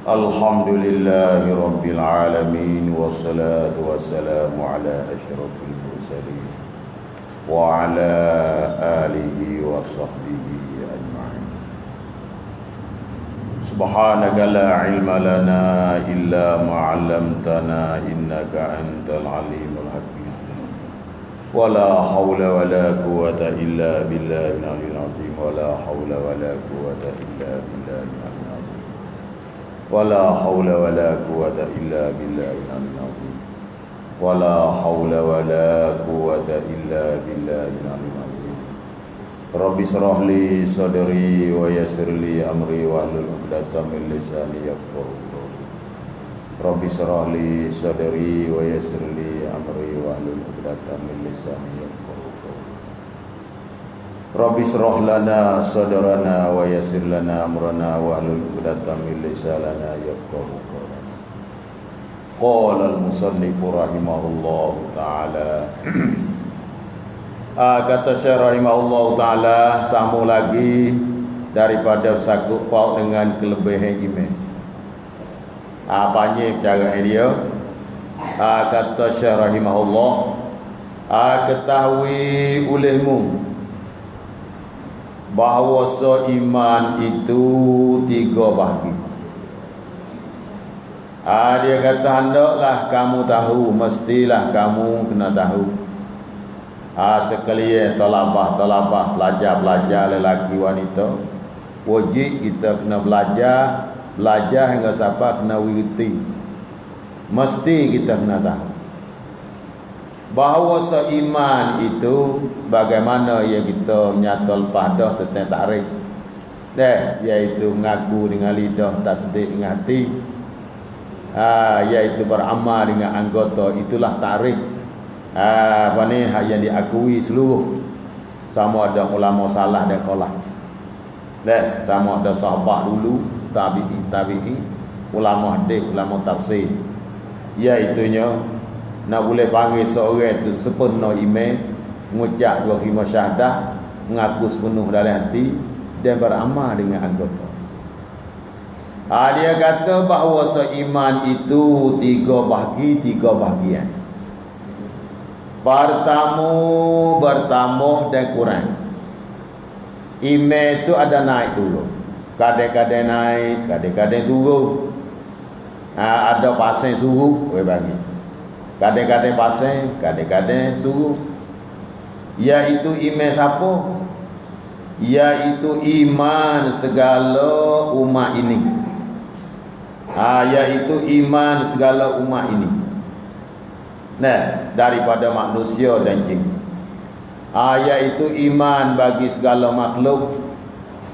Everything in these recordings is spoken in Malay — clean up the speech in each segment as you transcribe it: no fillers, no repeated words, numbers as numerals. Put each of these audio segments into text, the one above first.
Alhamdulillahi Rabbil Alamin. Wassalatu wassalamu ala ashrafil mursalin wa ala alihi wa sahbihi ajma'in. Subhanaka la ilma lana illa ma'allamtana innaka antal alimul hakim. Wala hawla wala quwwata illa billahil aliyyil azim. Wala hawla wala quwwata illa billahil aliyyil azim. ولا حول ولا قوة إلا بالله العلي العظيم ولا حول ولا قوة إلا بالله العلي العظيم رب اشرح لي صدري ويسر لي أمري واحلل عقدة من لساني يفقهوا قولي رب اشرح لي صدري ويسر لي أمري واحلل عقدة من لساني يفقهوا Rabbi shrah lana sadrana wa yassir lana amrana wa hlul 'uqdatam min lisani yafqahu qawlana. Qala al-musannif rahimahullahu ta'ala. Kata Syekh rahimahullahu ta'ala, sambung lagi daripada sakup paut dengan kelebihan iman. Apanya cara dia? Kata Syekh rahimahullah, ketahui olehmu bahawa iman itu 3 bahagi. Dia kata hendaklah kamu tahu, mestilah kamu kena tahu. Sekalian talabah pelajar lelaki wanita, wajib kita kena belajar hingga sampai kena wirti. Mesti kita kena tahu bahawa seiman itu sebagaimana yang kita menyata lepas dah tentang takrif, iaitu mengaku dengan lidah, tasdik dengan hati, iaitu beramal dengan anggota, itulah takrif. Yang diakui seluruh, sama ada ulama salah dan khalaf, sama ada sahabat dulu, tabi'i, ulama hadis, ulama tafsir, iaitunya nak boleh panggil seorang itu sepenuh iman, mengucap 2 kalimah syahadah, mengaku sepenuh dalam hati dan beramal dengan anggota. Dia kata bahawa seiman itu 3 bahagian. Bertambah dan kurang. Iman itu ada naik turun, kadang-kadang naik, kadang-kadang turun. Ada pasang suruh bagi, kadang-kadang pasang, kadang-kadang suruh. Iaitu iman siapa? Iaitu iman segala umat ini. Iaitu iman segala umat ini. Daripada manusia dan jin. Iaitu iman bagi segala makhluk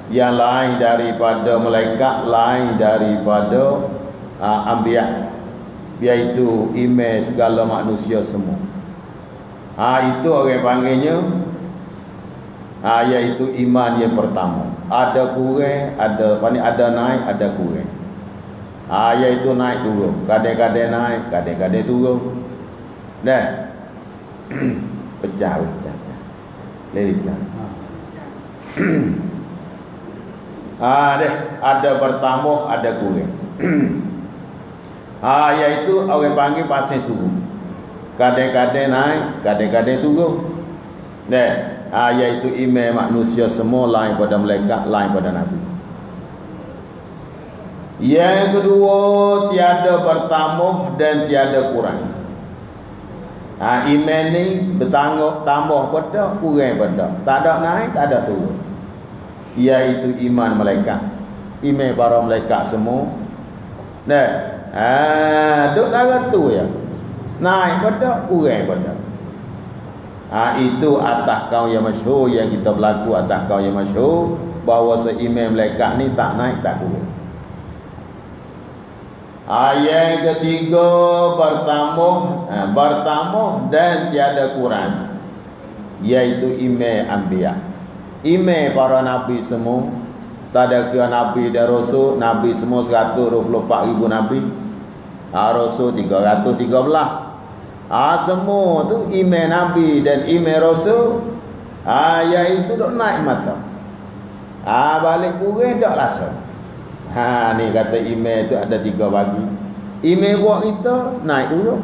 yang lain daripada malaikat, lain daripada anbiya, iaitu iman segala manusia semua. Itu orang panggilnya iaitu iman yang pertama. Ada kurang, ada naik, ada kurang. Iaitu naik turun, kadang-kadang naik, kadang-kadang turun. Pecah lelikan. Ada bertambah, ada kurang. Iaitu orang panggil pasang suruh, kadang-kadang naik, kadang-kadang turun. Iaitu iman manusia semua, lain pada malaikat, lain pada nabi. Yang kedua, tiada bertambah dan tiada kurang. Iman ni bertambah pada, kurang pada, tak ada naik, tak ada turun. Iaitu iman malaikat, iman para malaikat semua. Duk tara tu ya. Naik pada, kurang pada. Itu atas kau yang masyhur, yang kita berlaku atas kau yang masyhur, bahawa seiman malaikat ni tak naik, tak turun. Yang ketiga, bertambah dan tiada kurang, iaitu iman anbiya, iman para nabi semua. Tak ada kira nabi dan rasul. Nabi semua 124,000 nabi, rasul 313. Semua tu iman nabi dan iman rasul, iaitu dok naik mata. Balik kurang dak langsung. Ni kata iman tu ada 3 bagi. Iman buat kita naik dulu.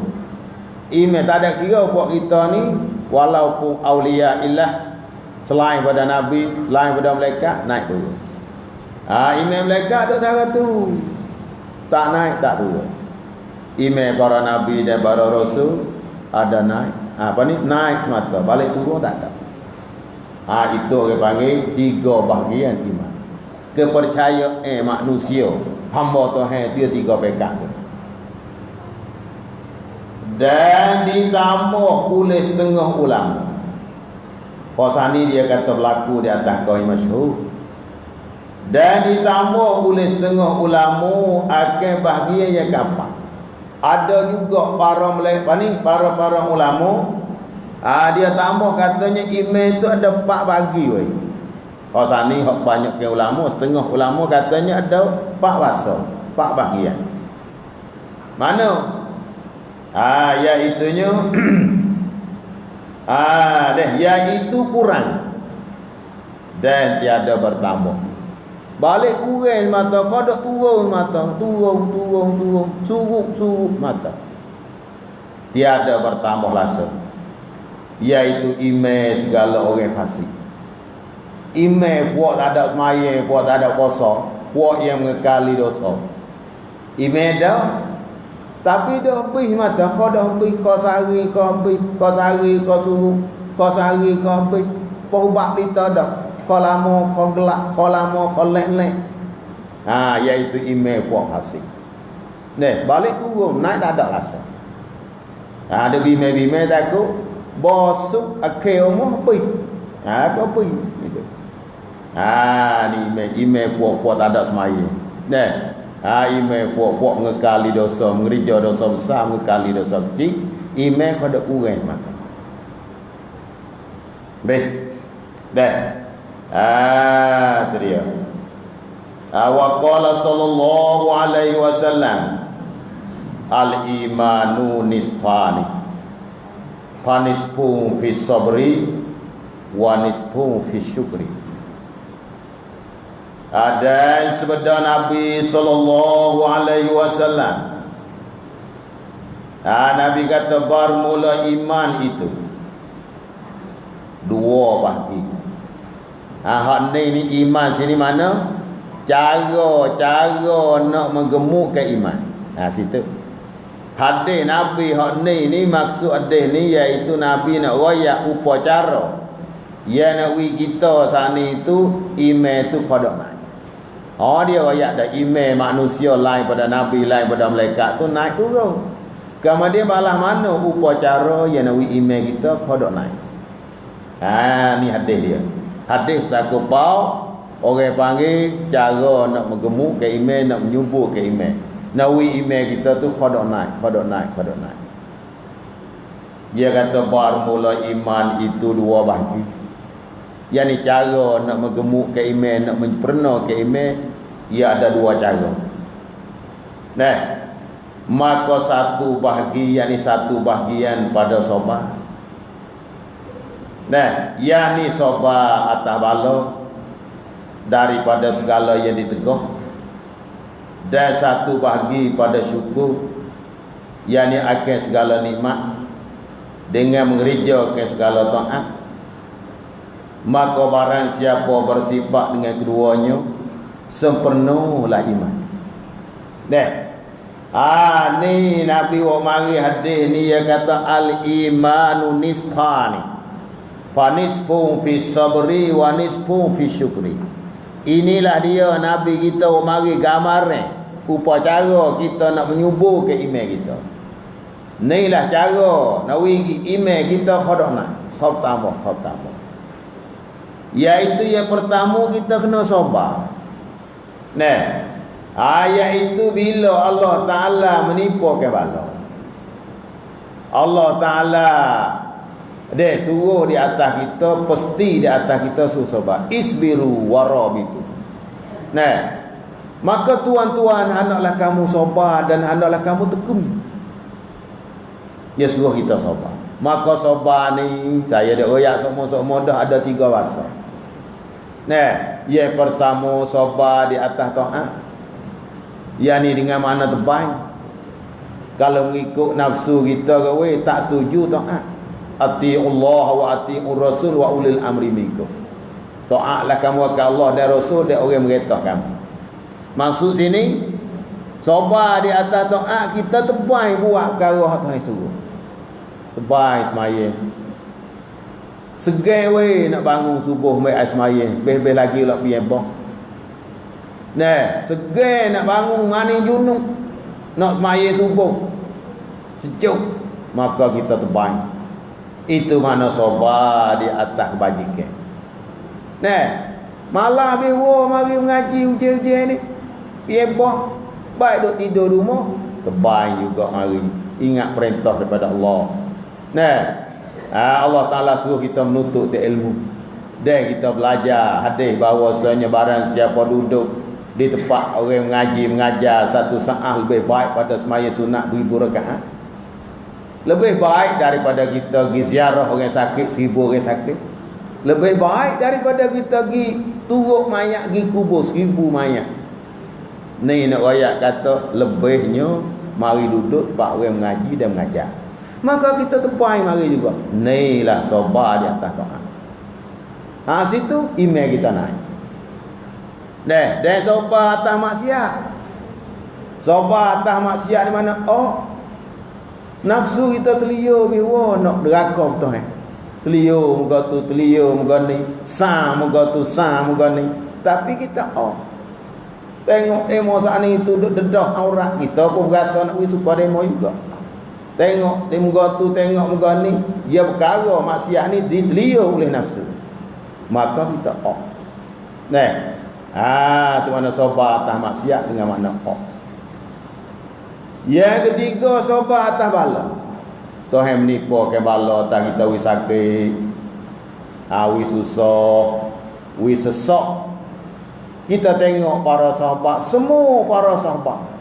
Iman tak ada kira buat kita ni walaupun aulia illah, selain pada nabi, lain pada malaikat, naik dulu. Iman malaikat tu cara tu. Tak naik tak turun. Iman para nabi dan para rasul ada naik. Naik semata, balik turun tak ada. Itu orang panggil 3 bahagian iman. Kepercayaan manusia hamba Tuhan dia 3 pekat tu. Dan ditambah oleh setengah ulama. Pasal ni dia kata berlaku di atas kaum masyhur. Dan ditambah oleh setengah ulama akan bahagian yang keempat. Ada juga para ulama dia tambah katanya iman itu ada 4 bagi weh. Pasal ni hak banyak ke ulama, setengah ulama katanya ada 4 bahasa, 4 bahagian. Mana? Iaitunya iaitu kurang dan tiada bertambah. Balik kurang mata, kada turun mata, turun, surut mata. Tiada bertambah rasa. Iaitu iman segala orang fasik. Iman puak tak ada semaya, puak tak ada puasa, puak yang mengekali dosa. Iman dah, tapi dah habis mata, kau dah habis, kau sehari kau habis, kau sehari kau suruh, kau sehari kau habis. Pohbak kita dah. Kau lama kau gelap, kau lama kau lek-lek. Iaitu iman puak fasik. Balik turun, naik tak ada rasa. Ada bimai-bimai takut bosuk akhir umur habis. Kau habis. Ni iman puak-puak tak ada semaya. Iman puak-puak mengekali dosa, mengerja dosa besar, mengekali dosa kecil. Iman kau ada kurang maka. Itu dia. Wa qala sallallahu alaihi wasallam al-imanu nisfani. Fanisfu fi sabri wa nisfu fi syukri. Ada sabda Nabi sallallahu alaihi wasallam. Nabi kata bermula iman itu 2 bahagi. Hak ni iman sini mana? Cara nak menggemukkan iman. Situ. Hadis Nabi hak ni maksud hadis ni iaitu Nabi nak royak upacara. Ya nak wi kita sana itu iman tu kodok naik. Dia royak dah iman manusia lain pada Nabi, lain pada malaikat tu naik turun. Kemudian balah mana upacara yang nak wi iman kita kodok naik. Ni hadis dia. Hadis saku pau orang panggil cara nak menggemuk ke iman, nak menyubur ke iman. Nawi iman kita tu kodok naik. Dia kata bermula iman itu 2 bahagi. Yang ni cara nak menggemuk ke iman, nak menyempurna ke iman, ia ada 2 cara. Maka 1 bahagi, yang ni 1 bahagian pada sobat. Yang ni sobat atas bala daripada segala yang ditegah. Dan 1 bahagi pada syukur, yang ni akan segala nikmat dengan mengerjakan segala taat. Maka barang siapa bersifat dengan keduanya, sempurnalah iman. Ni Nabi wa mari hadis ni dia kata al-imanu nisfani. Fa nisfu fi sabri wa nisfu fi syukri. Inilah dia Nabi kita mari gambaran upacara kita nak menyubur ke iman kita. Inilah cara nak wigi iman kita khodak nak. Khop tambah. Iaitu yang pertama kita kena sabar. Iaitu bila Allah Ta'ala menipukan bala. Allah Ta'ala dia suruh di atas kita, pasti di atas kita suruh sabar. Isbiru warabitu. Maka tuan-tuan, hendaklah kamu sabar dan hendaklah kamu tekun. Dia suruh kita sabar. Maka sabar ni saya dah royak semua dah ada 3 bahasa. Yang pertama sabar di atas taat. Yang ni dengan mana terbaik. Kalau mengikut nafsu kita ke tak setuju taat. Atiullah wa atiur rasul wa ulil amri minkum. Taatlah kamu kepada Allah dan Rasul dan orang merintah kamu. Maksud sini sabar di atas taat kita terbaik buat perkara hak Tuhan suruh. Terbaik sembahyang. Segan we nak bangun subuh mai sembahyang, beh-beh lagi lah piye boh. Nah, segan nak bangun mani junub nak sembahyang subuh. Sejuk, maka kita terbaik. Itu mana sabar di atas kebajikan. Nah, malah biwa mari mengaji ujian-ujian ni. Piye boh, baik duk tidur rumah, terbaik juga mari ingat perintah daripada Allah. Nah, Allah Ta'ala suruh kita menuntut ilmu. Dan kita belajar hadis bahawasanya barang siapa duduk di tempat orang mengajar satu saat lebih baik pada sembahyang sunat 1000 rakaat. Lebih baik daripada kita pergi ziarah orang sakit 1000 orang sakit. Lebih baik daripada kita pergi turuk mayat, pergi kubur 1000 mayat. Ni nak ayat kata lebihnya mari duduk tempat orang mengaji dan mengajar. Maka kita terbaik mari juga. Inilah sabar di atas taat. Situ iman kita naik. Dan sabar atas maksiat. Sabar atas maksiat di mana? Nafsu kita telio biwa nak deraka Tuhan. Telio muka tu, telio muka ni, sang muka tu, sang muka ni. Tapi kita tengok demo saat ni tu dedah aurat kita pun berasa nak pergi supaya demo juga. Tengok di muka tu, tengok muka ni, dia perkara maksiat ni ditelio oleh nafsu. Maka kita tu mana sabar atas maksiat dengan makna Yang ketiga sabar atas bala. Tuhan menipukan bala atas kita wi sakit, wi susah, wi sesak. Kita tengok para sahabat, semua para sahabat.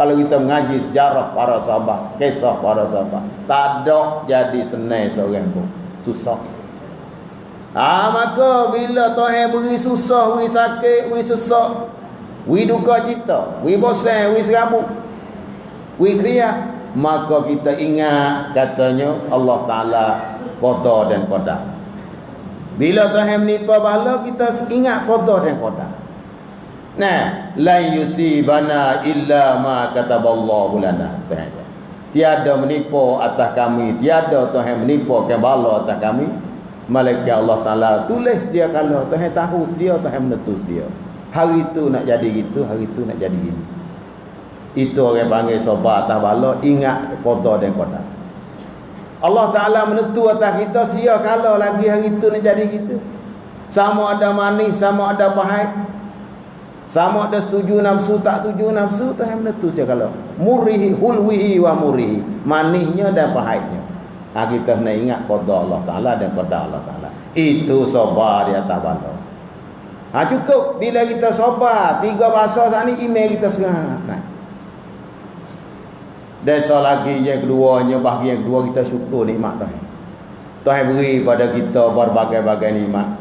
Kalau kita mengaji sejarah para sahabat, kisah para sahabat, tak ada jadi senang seorang pun. Susah. Maka bila Tuhan beri susah, beri sakit, beri sesak, beri duka cita, beri bosan, beri serabut, beri kriak, maka kita ingat katanya Allah Ta'ala qada dan qadar. Bila Tuhan menipu bala, kita ingat qada dan qadar. Nah, la yusibana illa ma kataballahu lana. Tiada menipu atas kami, tiada Tuhan menipukan bala atas kami, malaikat Allah Ta'ala tulis dia kalau Tuhan tahu sedia, Tuhan menentu sedia. Hari itu nak jadi gitu, hari itu nak jadi gini. Itu orang panggil sabar atas bala, ingat qada dan qadar. Allah Ta'ala menentu atas kita sedia kalau lagi hari itu nak jadi gitu. Sama ada manis, sama ada pahit, sama ada setuju nafsu, tak setuju nafsu, Tuhan menentu sedia kalau. Murihi hulwihi wa murihi, manisnya dan pahitnya. Kita kena ingat qada Allah Ta'ala dan qadar Allah Ta'ala. Itu sabar di atas bala. Cukup bila kita sabar 3 bahasa saat ni email kita sekarang. Dan lagi yang keduanya, bahagian kedua kita syukur nikmat Tuhan. Tuhan beri pada kita berbagai-bagai nikmat.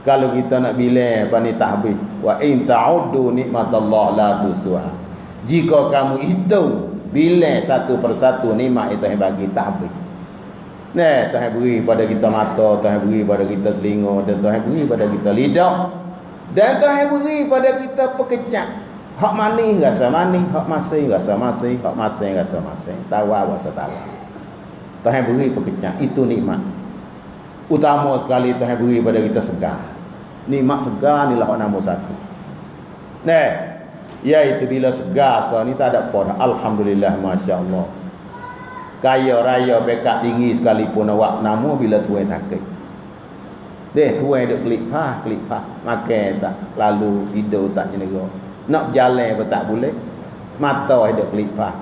Kalau kita nak bilang apa ni tahbih, wa in ta'uddu nikmatallah la tusuha. Jika kamu hitung bilang satu persatu nikmat yang Tuhan bagi, tahbih. Tuhan beri pada kita mata, Tuhan beri pada kita telinga, dan Tuhan beri pada kita lidah, dan Tuhan beri pada kita pekecak. Hak manis rasa manis, hak masin rasa masin, hak masin rasa masin, tawar rasa tawar. Tuhan beri pekecak, itu nikmat. Utama sekali Tuhan beri pada kita segar. Nikmat segar inilah hak nombor 1. Iaitu bila segar so ni tak ada apa. Alhamdulillah, masya-Allah. Kaya raya bekat tinggi sekalipun awak nama bila tuan sakit. Tuan duk klik pah, makan tak lalu, tidur tak jenera. Nak berjalan pun tak boleh. Mata duk klik pah.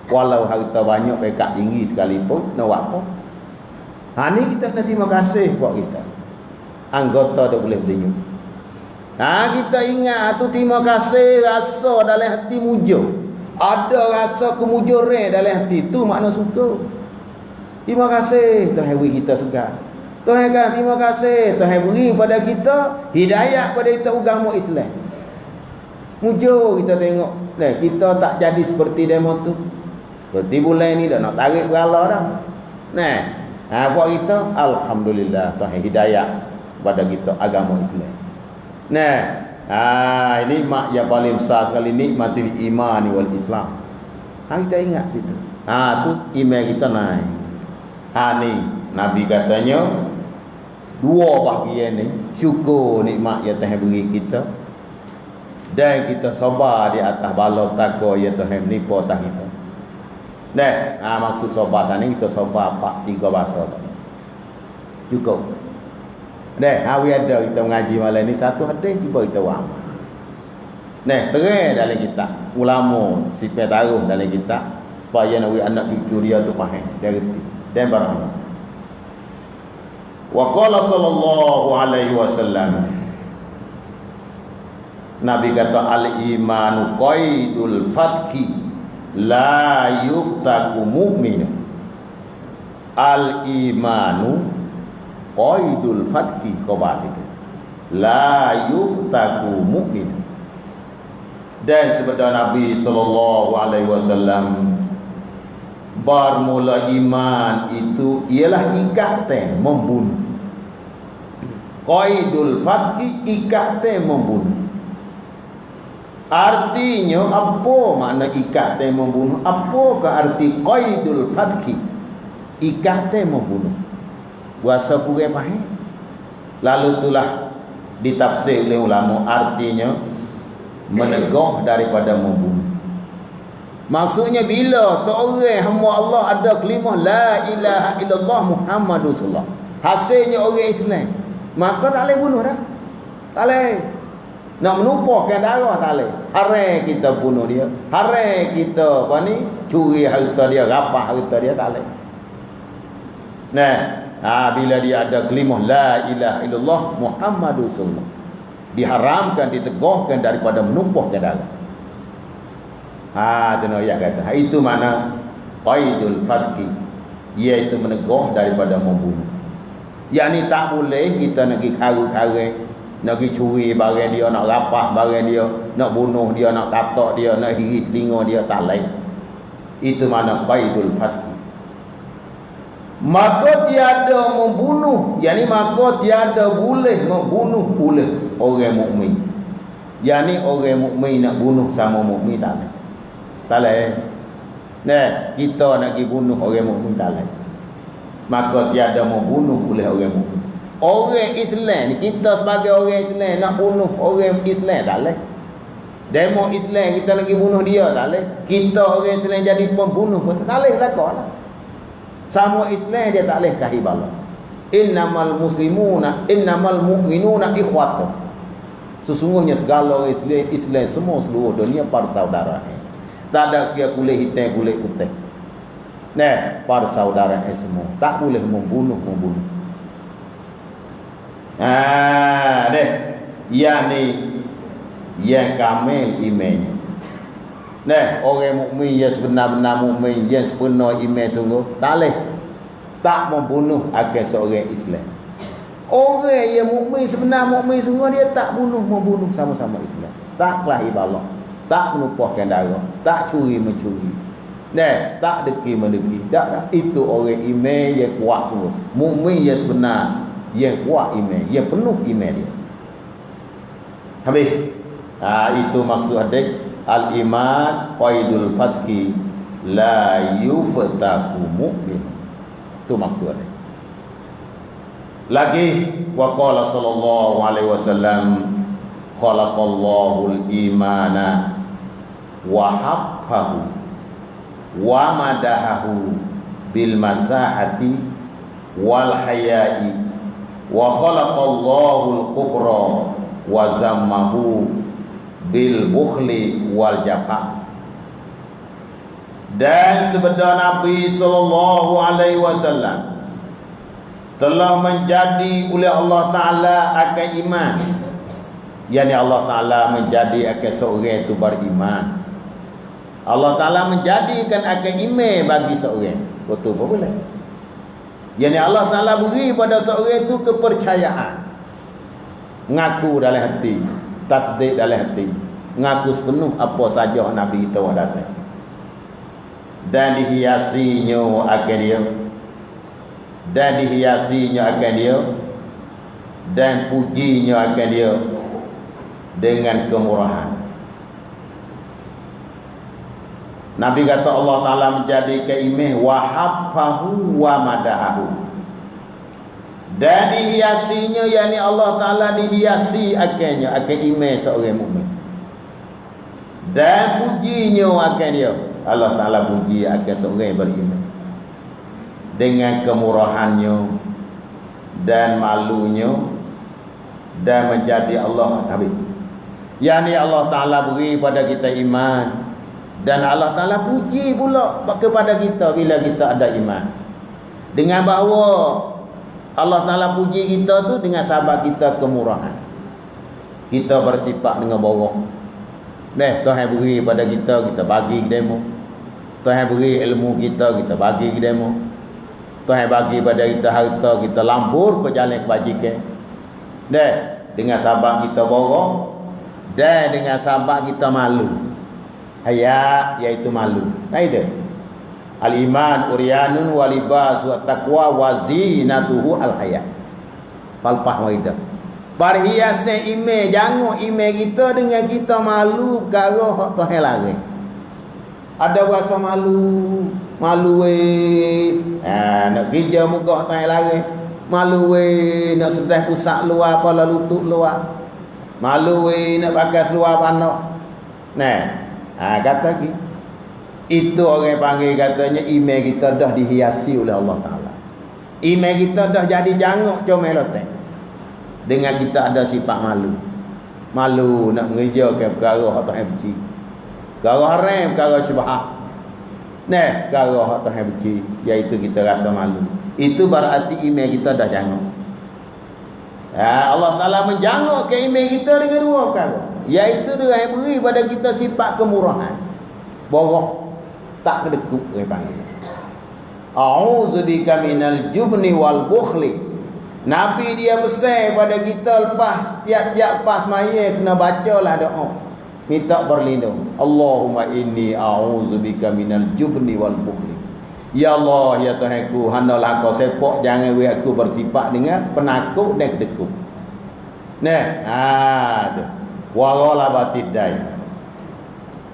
Walau harta banyak bekat tinggi sekalipun, nak buat apa? Ni kita nak terima kasih buat kita. Anggota duk boleh berdenyut. Kita ingat tu terima kasih rasa dalam hati mujur. Ada rasa kemujuran dalam hati tu makna suka. Terima kasih Tuhan beri kita segar. Tuhan kan terima kasih Tuhan beri pada kita hidayah pada kita agama Islam. Mujur kita tengok. Nah, kita tak jadi seperti demo tu. Seperti bulan ni dah nak tarik berala dah. Nah, buat kita alhamdulillah Tuhan hidayah kepada kita agama Islam. Nah, nikmat yang paling besar sekali nikmatul iman wal Islam. Kita ingat situ. Tu iman kita naik. Ni Nabi katanya dua bahagian ni syukur nikmat yang Tuhan beri kita dan kita sabar di atas bala takwa yang Tuhan menipu atas kita. Dan maksud sabar tadi kita sabar 3 bahasa. Cukup. Dan hari ada kita mengaji malam ni satu hadis cuba kita faham. Nah, terang dalam kitab ulama sifat taruh dalam kitab supaya anak cucu dia tu faham, dia reti. Dan barang. Wa qala sallallahu alaihi wasallam, Nabi kata al-imanu qaidul fathi la yuftaku mu'min. Al-imanu qaidul fathi kau bahas itu. La yuftaku mu'min. Dan sabda Nabi sallallahu alaihi wasallam, bermula iman itu ialah ikatan membunuh. Qaidul fathi ikatan membunuh. Artinya apa makna ikatan membunuh? Apakah arti qaidul fathi? Ikatan membunuh. Bahasa kurang faham. Lalu itulah ditafsir oleh ulama artinya menegah daripada membunuh. Maksudnya bila seorang hamba Allah ada kalimah la ilaha illallah Muhammadur Rasulullah, hasilnya orang Islam, maka tak boleh bunuh dah. Tak boleh. Nak menumpahkan darah tak boleh. Haram kita bunuh dia, haram kita curi harta dia, rapah harta dia, tak boleh. Nah, bila dia ada kalimah la ilaha illallah Muhammadur Rasulullah, diharamkan, ditegahkan daripada menumpahkan darah. Tenang ayat kata. Itu mana qaidul fathi, iaitu menegah daripada membunuh. Yang ni tak boleh kita nak pergi kara-kara, nak pergi curi barang dia, nak rapah barang dia, nak bunuh dia, nak katak dia, nak hirit telinga dia, tak lain. Itu mana qaidul fathi. Maka tiada membunuh, yakni maka tiada boleh membunuh oleh orang mukmin. Yakni orang mukmin nak bunuh sama mukmin tak boleh. Tak boleh. Nah, kita nak pergi bunuh orang mukmin tak boleh. Maka tiada membunuh oleh orang mukmin. Orang Islam ni, kita sebagai orang Islam nak bunuh orang Islam tak boleh. Demo Islam kita nak pergi bunuh dia tak boleh. Kita orang Islam jadi pembunuh pun tak boleh belaka lah. Sama Islam dia tak boleh kahib Allah. Innamal muslimuna innamal mu'minuna ikhwatun. Sesungguhnya segala orang Islam semua seluruh dunia para saudara. Tak ada kira kulit hitam kulit putih. Nah, para saudara semua tak boleh membunuh. Yang ni yang kamil imannya. Nah, orang mukmin yang sebenar-benar mukmin, yang sebenar iman sungguh, tak boleh tak membunuh akan seorang Islam. Orang yang mukmin sebenar mukmin sungguh, dia tak membunuh sama-sama Islam. Tak kelahi balak, tak menumpahkan darah, tak curi-mencuri. Nah, tak deki-mendeki. Tak. Itu orang iman yang kuat sungguh. Mukmin yang sebenar, yang kuat iman, yang penuh iman dia. Habis. Itu maksud hadis al-iman qaidul fathi la yuftaku mu'min. Itu maksudnya. Lagi wa qala sallallahu alaihi wasallam khalaqallahu al-imana wa habbahu wa madahahu bil masahati wal haya'i wa khalaqallahu al-kubra wa zammahu bil bukhli wal jafa. Dan sabda Nabi sallallahu alaihi wasallam telah menjadi oleh Allah Taala akan iman. Yani Allah Taala menjadi akan seorang itu beriman. Allah Taala menjadikan akan iman bagi seorang. Betul apa boleh? Yani Allah Taala beri pada seorang itu kepercayaan. Ngaku dalam hati, tasdik dalam hati. ngaku sepenuh apa saja Nabi kita wa datang. Dan dihiasinya akan dia, dan dihiasinya akan dia, dan pujinya akan dia dengan kemurahan. Nabi kata Allah Ta'ala menjadikan imeh wahabbahu wa madahahu, dan dihiasinya, yakni Allah Ta'ala dihiasi akannya, akan imeh seorang mukmin, dan pujinya akan dia, Allah Ta'ala puji akan seorang beriman dengan kemurahannya dan malunya, dan menjadi Allah Habib, yakni Allah Ta'ala beri pada kita iman, dan Allah Ta'ala puji pula kepada kita bila kita ada iman, dengan bahawa Allah Ta'ala puji kita tu dengan sebab kita kemurahan, kita bersifat dengan bawah. Tuhan beri pada kita, kita bagi ke demo. Tuhan beri ilmu kita, kita bagi ke demo. Tuhan bagi pada kita harta, kita lampur ke jalan kebajikan. Dengan sebab kita borong, dan dengan sebab kita malu. Haya, iaitu malu. Itu al-iman uryanun walibas wa taqwa wa zinatuhu al-haya. Palpah waidah. Berhiasnya ime, jangan ime kita dengan kita malu perkara hak Tuhan larang. Ada rasa malu, malu nak kerja muka Tuhan larang, malu nak sedih pusat luar, kepala lutut luar, malu nak pakai seluar panak. Kata lagi, itu orang panggil katanya ime kita dah dihiasi oleh Allah Ta'ala. Ime kita dah jadi janguk comel lotek, dengan kita ada sifat malu. Malu nak mengerjakan perkara hak Tuhan benci, perkara haram, perkara syubhat. Perkara hak Tuhan benci, iaitu kita rasa malu. Itu berarti ime kita dah janguk. Allah Ta'ala menjanguk ke ime kita dengan dua perkara, iaitu dia yang beri pada kita sifat kemurahan, boroh, tak kedekut. Dia panggil a'udzubika minal jubni wal bukhli. Nabi dia pesan pada kita lepas tiap-tiap pas maya kena bacalah doa, minta berlindung. Allahumma inni a'udzubika minal jubni wal bukhli. Ya Allah, ya Tuhanku, hendalah kau sepok jangan we aku bersifat dengan penakut dan kedekut. Waralah batidai,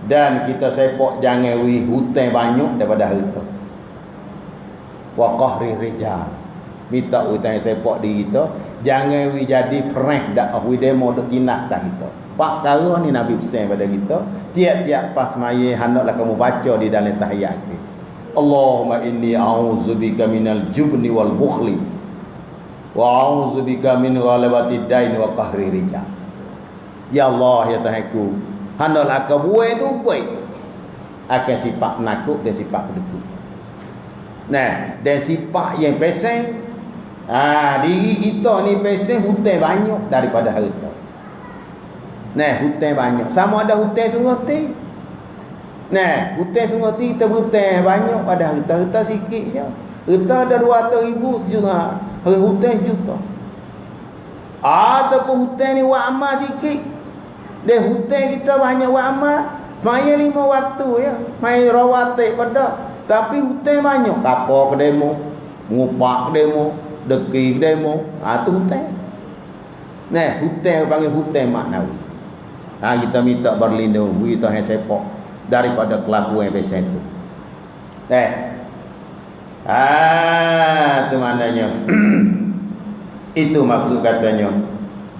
dan kita sepok jangan we hutang banyak daripada harta. Wa qahri rijal, minta hutang sepok diri kita, jangan we jadi pereh dak we demo dak jinak tak kita. Pak kara ni Nabi pesan pada kita, tiap-tiap pas maya hendaklah kamu baca di dalam tahiyat akhir. Allahumma inni a'udzubika minal jubni wal bukhli wa a'udzubika min ghalabatid dain wa qahri rijal. Ya Allah, ya Tuhanku, hendaklah kau buat tu baik akan sifat penakut dan sifat kedekut. Dan sifat yang pesen, diri kita ni pesen hutang banyak daripada harta. Hutang banyak, sama ada hutang sungguh ti. Hutang sungguh ti, kita hutang banyak pada harta sikit je. Harta ada 200,000 sejuta, hutang sejuta. Ataupun hutang ni wak amal sikit, dan hutang kita banyak wak amal, maya 5 waktu ya, maya rawatib pada, tapi hutang banyak, kapal ke demo, ngupak ke demo, deki ke demo, tu hutang. Hutang panggil hutang maknawi. Kita minta berlindung, kita yang sepok daripada kelakuan yang pesan itu. Itu maknanya. Itu maksud katanya.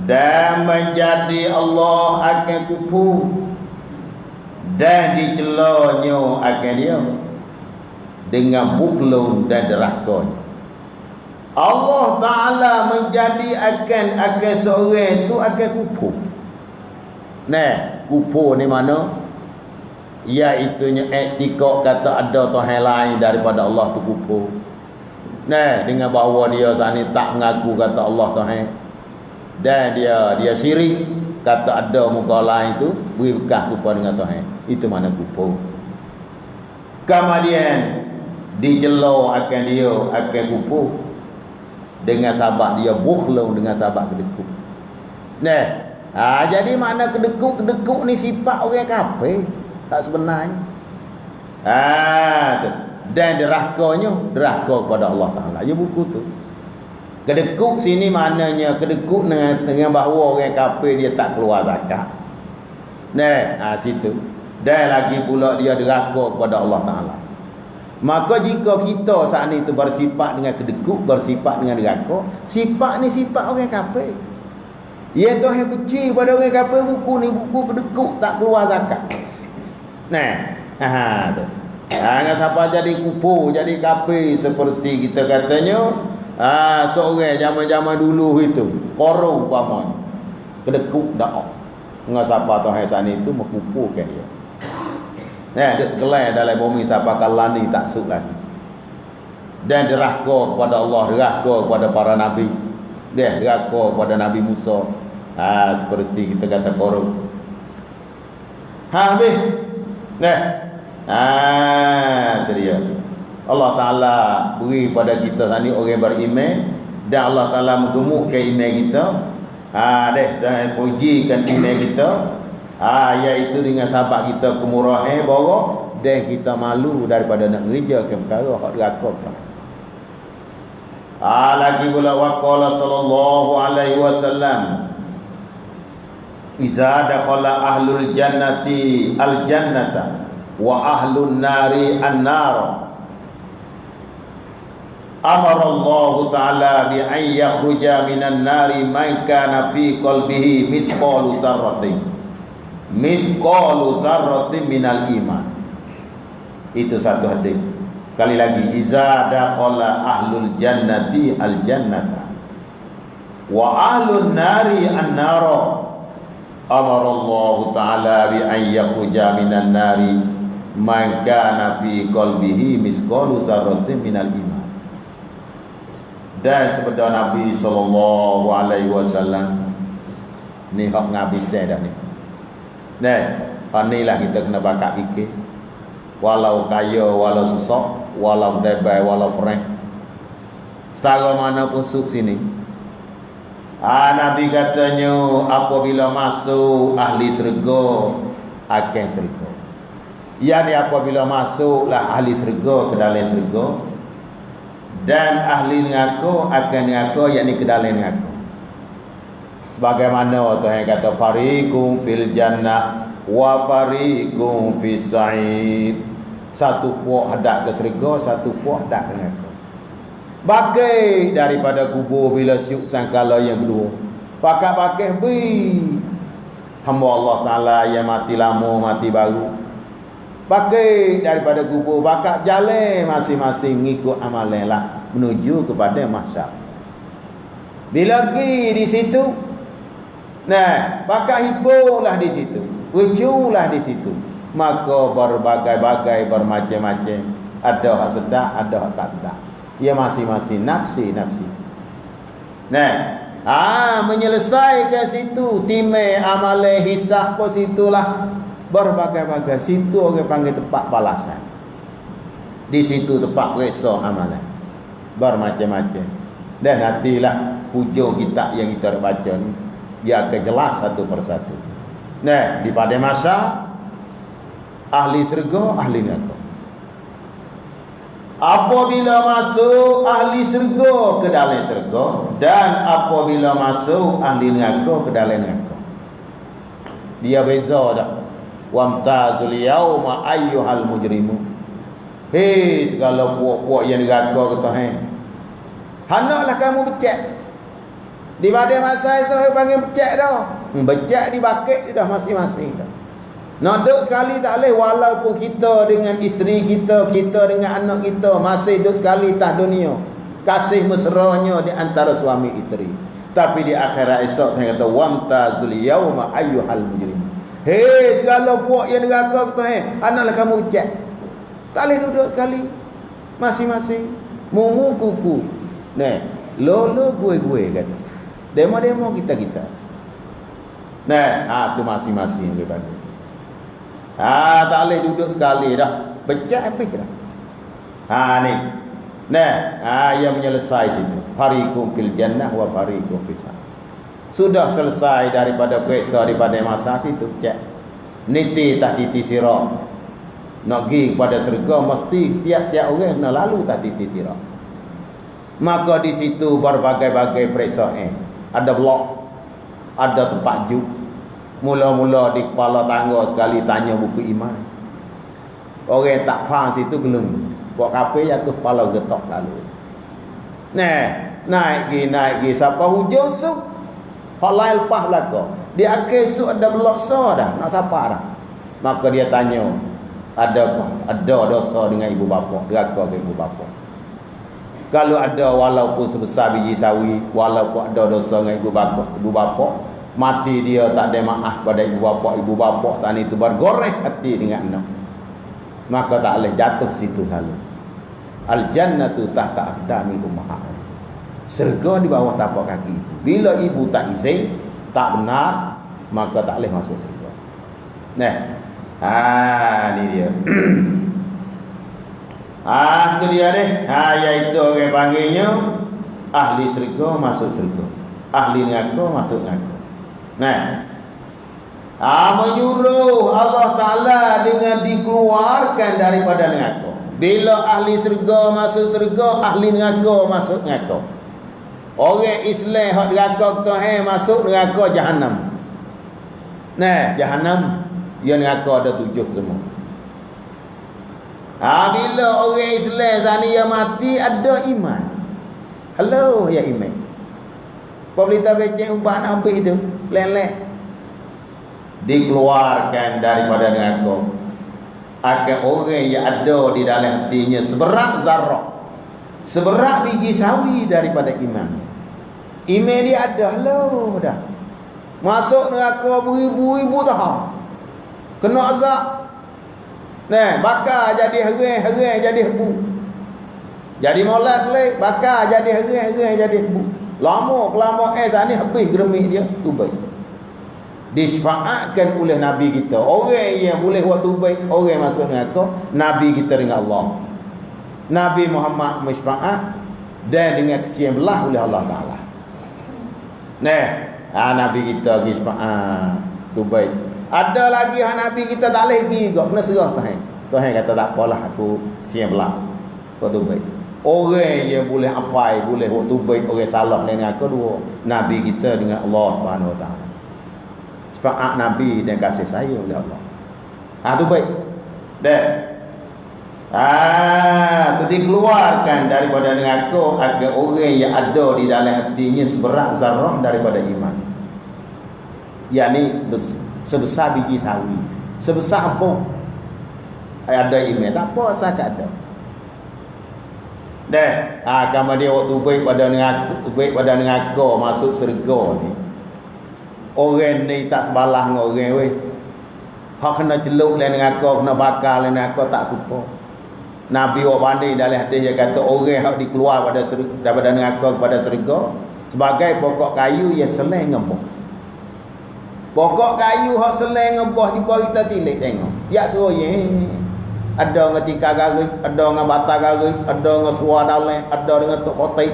Dan menjadi Allah akan kupu, dan dicelanya akan dia dengan bukhlun dan derakanya. Allah Ta'ala menjadi akan seorang itu akan kupu. Kupu ni mana? Iaitunya etikok kata ada Tuhan lain daripada Allah tu kupu. Dengan bahawa dia sana tak mengaku kata Allah Tuhan, dan dia syirik kata ada muka lain tu beri bekas serupa dengan Tuhan. Itu mana kupu. Kemudian dijelo akan dia akan kupu dengan sebab dia bukhlun, dengan sebab kedekut. Jadi makna kedekuk ni sifat orang kafir tak sebenarnya. Tu. Dan derhaka kepada Allah Taala. Ya buku tu. Kedekuk sini maknanya kedekuk dengan bahawa orang kafir dia tak keluar zakat. Situ. Dan lagi pula dia derhaka kepada Allah Taala. Maka jika kita saat ini tu bersifat dengan kedekuk, bersifat dengan derhaka, sifat ni sifat orang kafir. Ya Tuhan benci pada orang kafir, buku ni buku kedekuk tak keluar zakat. Tu. Jangan siapa jadi kupu, jadi kafir seperti kita katanya. Seorang zaman-zaman dulu itu korong umpamanya kedekuk dak. Enggak siapa Tuhan sana itu mekupukan dia. Dia terkelai dalam bumi siapa kalani tak suk lagi. Dan derhaka kepada Allah, derhaka kepada para nabi. Dia derhaka kepada Nabi Musa. Seperti kita kata korong. Habis. Itu dia. Allah Ta'ala beri pada kita ni orang beriman, dan Allah Ta'ala menggemukkan iman kita. Dan pujikan iman kita. Iaitu dengan sahabat kita kemurahan borok, dan kita malu daripada nak ngerjakan perkara hak dirakakan. Lagi pula waqala sallallahu alaihi wasallam, iza dakhala ahlul jannati al jannata wa ahlun nari an-nar, amara Allah Ta'ala bi an yakhruja minan nari man kana fi qalbihi misqalu dzarratin minal iman. Itu satu hadis. Kali lagi, iza dakhala ahlul jannati al jannata wa ahlun nari an-nara, amara Allah Ta'ala bi an yakhruja minan nari man kana fi qalbihi misqalu dzarratin minal iman. Dan sabda Nabi sallallahu alaihi wasallam ni hak Nabi saya dah ni. Inilah kita kena bakat fikir. Walau kaya, walau susah, walau debai, walau frank, setara mana pun suk sini. Nabi katanya apabila masuk ahli syurga akan syurga. Yani apabila masuklah ahli syurga ke dalam syurga, dan ahli neraka akan neraka, yakni ke dalam neraka. Sebagaimana Tuhan kata fariqum fil jannah wa fariqum fis sa'id. Satu puak hadap ke syurga, satu puak hadap ke neraka. Bagai daripada kubur bila syuk sangkala yang kedua. Pakai hamba Allah Ta'ala yang mati lama, mati baru. Pakai daripada kubur, bakal jalan masing-masing mengikut amalan lah menuju kepada mahsyar. Bila pergi di situ, bakal hiburlah di situ, ujulah di situ. Maka berbagai-bagai bermacam-macam. Ada hak sedap, ada hak tak sedap. Ya masing-masing nafsi. Menyelesaikan situ, timai amalan hisab pun situlah. Berbagai-bagai situ orang panggil tempat balasan. Di situ tempat resah amalan. Bermacam-macam. Dan nantilah hujung kitab yang kita baca ni, dia akan jelas satu persatu. Di pada masa ahli syurga, ahli neraka. Apabila masuk ahli syurga ke dalam syurga, dan apabila masuk ahli neraka ke dalam neraka, dia beza dah. Wamtazul yauma ayyuhal mujrimu. Segala puak-puak yang neraka kata hendaklah kamu becek. Di pada masa esok panggil becek dah. Becek di bakit dia dah masing-masing dah. Nak duduk sekali tak boleh, walaupun kita dengan isteri kita, kita dengan anak kita masih duduk sekali tak dunia. Kasih mesranya di antara suami isteri. Tapi di akhirat esok dia kata wamtazul yauma ayyuhal mujrim. Segala puak yang neraka kata anaklah kamu becek. Tak boleh duduk sekali masing-masing. Mumu kuku. Lolo gue kata. Demo-demo kita. Tu masing-masing daripada. Tak boleh duduk sekali dah. Becek habis dah. Yang menyelesai situ. Fariqum fil jannah wa fariqum fis sa'ir. Sudah selesai daripada periksa daripada masa situ, cek niti tak titi sirah nak pergi kepada syurga, mesti tiap-tiap orang kena lalu tak titi sirah. Maka di situ berbagai-bagai periksaan. Ada blok, ada tempat juk. Mula-mula di kepala tangga sekali tanya buku iman. Orang tak faham situ gelung. Buat kape jatuh kepala getok lalu. Naik pergi sampai hujung suk. Halal lepas belaka. Di akhir suk ada blok so dah, nak siapa dah. Maka dia tanya, adakah ada dosa dengan ibu bapa, deraka ke ibu bapa? Kalau ada, walaupun sebesar biji sawi, walaupun ada dosa dengan ibu bapa, mati dia tak ada maaf pada ibu bapa sana itu bergoreng hati dengan anak, maka tak boleh jatuh situ lalu. Al jannatu tahta aqdamil ummahat. Syurga di bawah tapak kaki. Bila ibu tak izin, tak benar, maka tak boleh masuk syurga. Ni dia. Tu dia deh. Iaitu orang panggilnya ahli syurga masuk syurga, ahli neraka masuk neraka. Menyuruh Allah Ta'ala dengan dikeluarkan daripada neraka. Bila ahli syurga masuk syurga, ahli neraka masuk neraka. Orang Islam hak neraka kita masuk neraka Jahannam. Jahannam, ya neraka ada 7 semua. Bila orang Islam sana yang mati ada iman. Hello ya iman. Pemerintah becek ubah nak habis itu, lelek. Dikeluarkan daripada neraka. Akan orang yang ada di dalam hatinya seberat zarrah, seberat biji sawi daripada iman. Iman dia ada, hello dah. Masuk neraka beribu-ribu tahun. Kena azab. Bakar jadi herai jadi hebu. Jadi molek lek, bakar jadi herai jadi hebu. Lama-lama tadi habis geremik dia, tubai. Disyafaatkan oleh Nabi kita. Orang yang boleh buat tubai, orang masuk neraka, Nabi kita dengan Allah. Nabi Muhammad mensyafaat dan dengan kesian belah oleh Allah Ta'ala. Nabi kita pergi syafaat tubai. Ada lagi Nabi kita tak boleh pergi juga, kena serah Tuhan. Tuhan kata tak apalah, aku siap belah buat tubai. Orang yang boleh apai, boleh buat tubai, orang salah dengan aku dua, Nabi kita dengan Allah Subhanahu Wa Taala. Syafaat Nabi dan kasih sayang oleh Allah. Tubai. Tu dikeluarkan daripada neraka agar orang yang ada di dalam hatinya seberat zarrah daripada iman. Yakni sebesar biji sawi, sebesar apa? Ada iman, tak apa asal ada. Kamu dia waktu baik pada neraka masuk syurga ni. Orang ni tak sebalah dengan orang weh. Hak kena celup dalam neraka, kena bakar dalam neraka tak suka. Nabi wa bani dalam hadis dia kata orang hak dikeluar daripada neraka kepada syurga sebagai pokok kayu yang selai ngembah. Pokok kayu hak selai ngembah di bawah kita tilik tengok. Ya seroye. Ada dengan tika garis, ada dengan bata garis, ada dengan suar dalam, ada dengan tok kotai.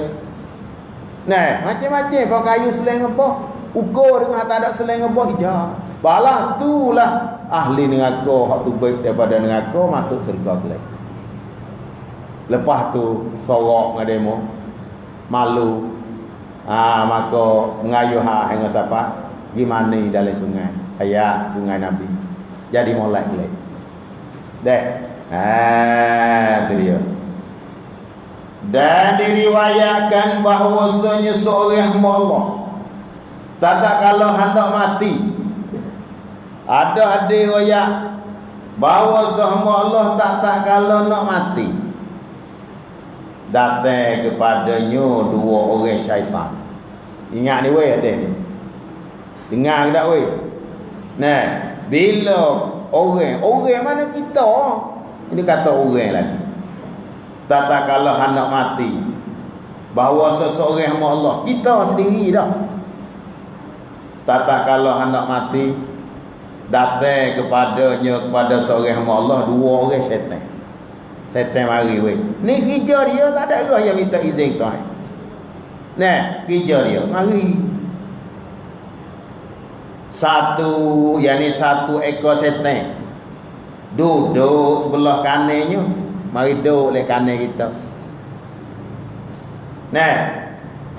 Macam-macam pokok kayu selai ngembah. Ukur dengan tak ada selai ngembah hijau. Balah itulah ahli neraka hak tu baik daripada neraka masuk syurga kelak. Lepas tu sorok dengan demo malu. Maka mengayuh dengan siapa? Gimana dalam sungai? Ayat sungai Nabi. Jadi molek kelak. Itu dia. Dan diriwayatkan bahawasanya seorang Allah tak kalau hendak mati, ada riwayat bahawa sahama Allah tak kalau nak mati, datang kepadanya 2 orang syaitan. Ingat ni weh, ada ni. Dengar tak weh? Bila orang mana kita? Ini kata orang lagi. Tak kalau hendak mati, bahawa seseorang hamba Allah, kita sendiri dah. Tak kalau hendak mati, datang kepada seorang hamba Allah 2 orang syaitan. Syaitan mari weh. Ni kerja dia tak ada orang yang minta izin Tuhan. Kerja dia mari. Satu ekor setan duduk sebelah kanannya, mari duduk le kanan kita. Nah,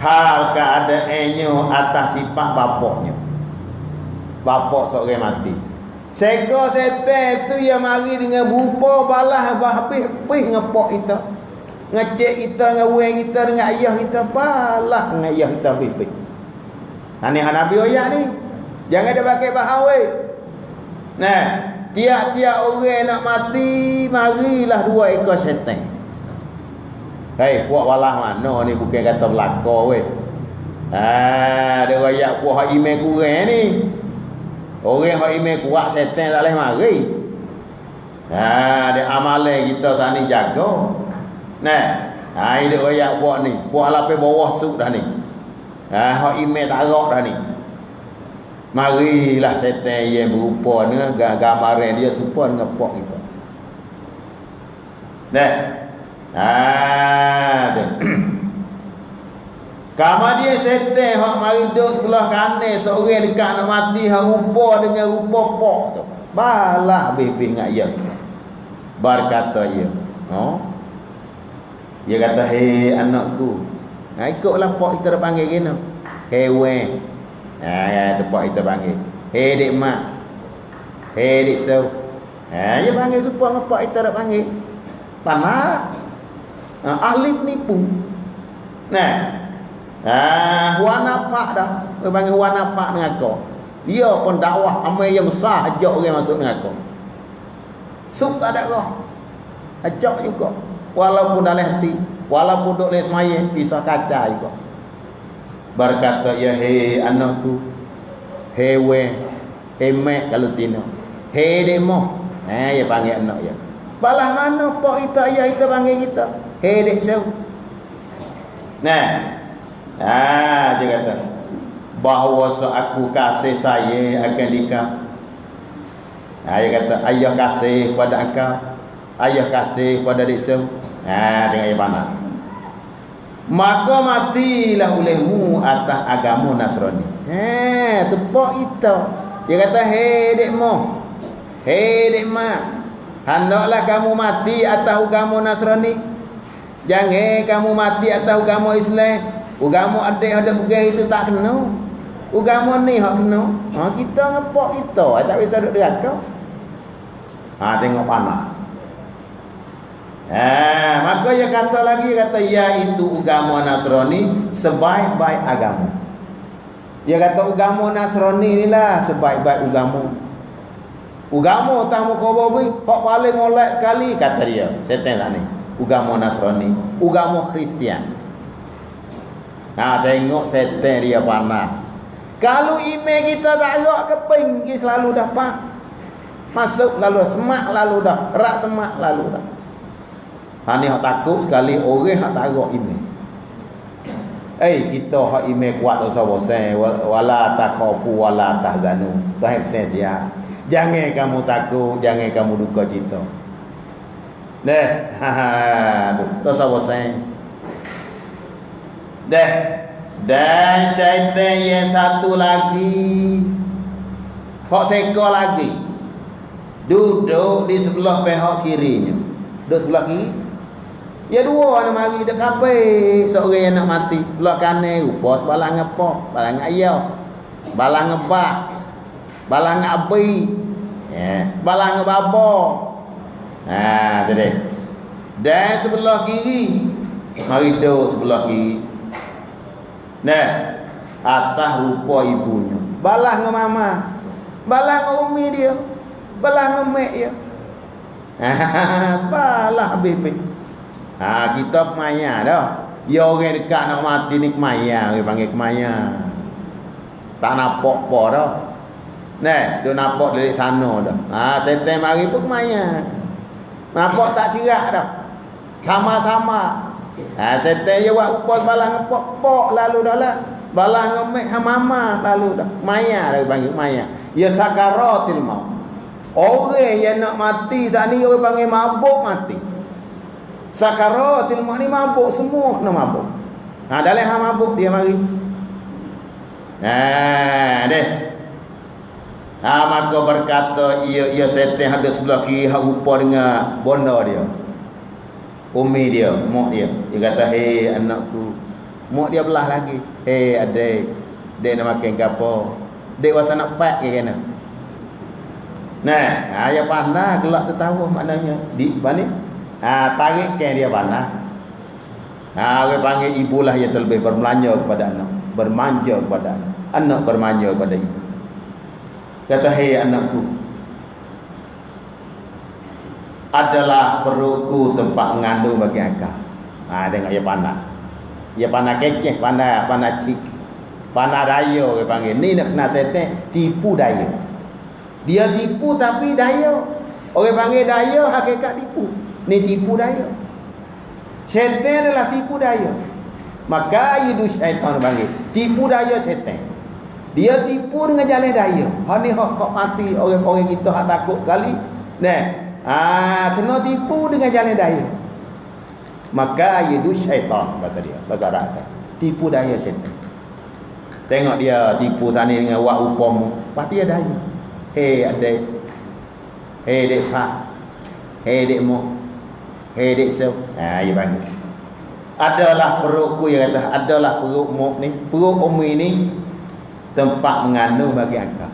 hal keadaannya atas sifat bapaknya. Bapak seorang mati. Seekor setan tu yang mari dengan berupa balah habis ngepok kita. Ngecek kita dengan orang kita dengan ayah kita, balah dengan ayah kita habis. Ini Nabi ayat ni. Jangan dia pakai bahawa. Nah, tiap-tiap orang nak mati, marilah 2 ekor setan. Hei, puak walah mana ni bukan kata belaka weh. Dia rakyat puak hak iman kurang ni. Orang hak iman kuat setan tak boleh mari. Dia amalan kita tak ni jaga. Nah, dia rakyat puak ni. Puak lapis bawah suk dah ni. Hak iman tak rak dah ni. Marilah setan yang berupa dengan gambaran dia serupa dengan puak kita. Nah. Tu. Kemudian setan hak mari duduk sebelah kanan seorang dekat nak mati hak rupa dengan rupa pok tu. Balah habis dengan ia. Berkata ia. Dia kata, "Hei anakku, ikutlah pok kita panggil gini. Hewan. Tempat kita panggil. Hei dik mak. Hei dik so. Dia panggil supaya ngepak kita panggil. Panah. Ahli penipu. Nah. Huana pak dah. Dia panggil huana pak dengan kau. Dia pun dakwah amal yang besar ajak orang masuk dengan kau. Sub tak ada roh. Ajak juga. Walaupun dalam hati, walaupun duduk dalam semaya, bisa kaca juga. Berkata, ya hei anakku, hei mek kalau tino, hei demo. Dia panggil anak ya. Balah mana pak kita ayah kita panggil kita. Hei dek sew. Nah, dia kata bahawa aku kasih saya akan dikau. Dia kata ayah kasih kepada engkau, ayah kasih kepada dek sew. Tengok yang mana. Maka matilah olehmu atas agama Nasrani. Tepak itu. Dia kata, hei dek mo, hei dek mak, hendaklah kamu mati atas agama Nasrani. Jangan kamu mati atas agama Islam. Agama adik ada bukan itu tak kena. Agama ni hak kena. Kita ngepok itu, tak bisa duduk dekat kau. Tengok panah. Maka dia kata lagi, iaitu agama Nasrani sebaik-baik agama. Dia kata agama Nasrani inilah sebaik-baik agama. Agama tamu kawawi hak paling molek sekali kata dia. Setan tak ni. Agama Nasrani, agama Kristian. Tengok setan dia panah. Kalau email kita tak agak keping, kita selalu dapat. Masuk lalu semak lalu dah, rak semak lalu dah. Ni hak takut sekali orang hak tarak email. Kita hak email kuat dosa bosan wala takhafu wala tahzanu. Tuhan sensia. Jangan kamu takut, jangan kamu duka cita. Dosa bosan. Dan syaitan yang satu lagi hak sekor lagi duduk di sebelah pihak kirinya. Duduk sebelah kiri. Ya dua nak mari dekat kafe. Seorang yang nak mati belah kanan rupa sebalang ngepok, balang ayau, balang ngebak, balang abai, balang ngebaba. Tu dia. Dan sebelah kiri mari duduk sebelah kiri. Atas rupa ibunya. Balah dengan mama, balah dengan umi dia, balah dengan mek dia. Sebalah habis-habis. Kita kemaya dah. Dia orang dekat nak mati ni kemaya. Dia panggil kemaya. Tak nampak apa dah. Dia nampak dari sana dah. Setan mari pun kemaya. Nampak tak cerak dah. Sama-sama. Setan dia buat rupa balang ngepok pok lalu dah lah. Balang ngemek mama lalu dah. Maya dia panggil maya. Ya sakaratil maut. Orang yang nak mati saat ni orang panggil mabuk mati. Sakaratil maut ni mabuk semua kena mabuk. Dalam hang mabuk dia mari. Maka berkata ia setan ada sebelah kiri hak rupa dengan bonda dia, umi dia, mak dia. Dia kata, "Hei anakku." Mak dia belah lagi, "Hei adik, dek nak makan ke apa? Dek wasa nak pak ke kena?" Nah, ayah panah gelak tertawa maknanya. Di mana? Tarik ke dia panah. Orang panggil ibu lah yang terlebih bermanja kepada anak, bermanja kepada anak. Anak bermanja kepada ibu. Kata, "Hei anakku, adalah perutku tempat mengandung bagi engkau." Tengok dia panah. Dia panah kekeh, panah cik. Panah daya dia panggil. Ni nak kena setan, tipu daya. Dia tipu tapi daya. Orang panggil daya, hakikat tipu. Ni tipu daya. Setan adalah tipu daya. Maka yidu syaitan panggil. Tipu daya setan. Dia tipu dengan jalan daya. Ni hak mati orang-orang kita hak takut kali. Kena tipu dengan jalan daya. Maka yidu syaitan bahasa dia, bahasa Arab. Tipu daya setan. Tengok dia tipu sana dengan wak upamu. Pasti ada daya. Hei adik. Hei dek pak. Hei dek mu. Hei dek so. Dia panggil. Adalah perutku, yang kata, adalah perut mu ni, perut umi ni tempat mengandung bagi engkau.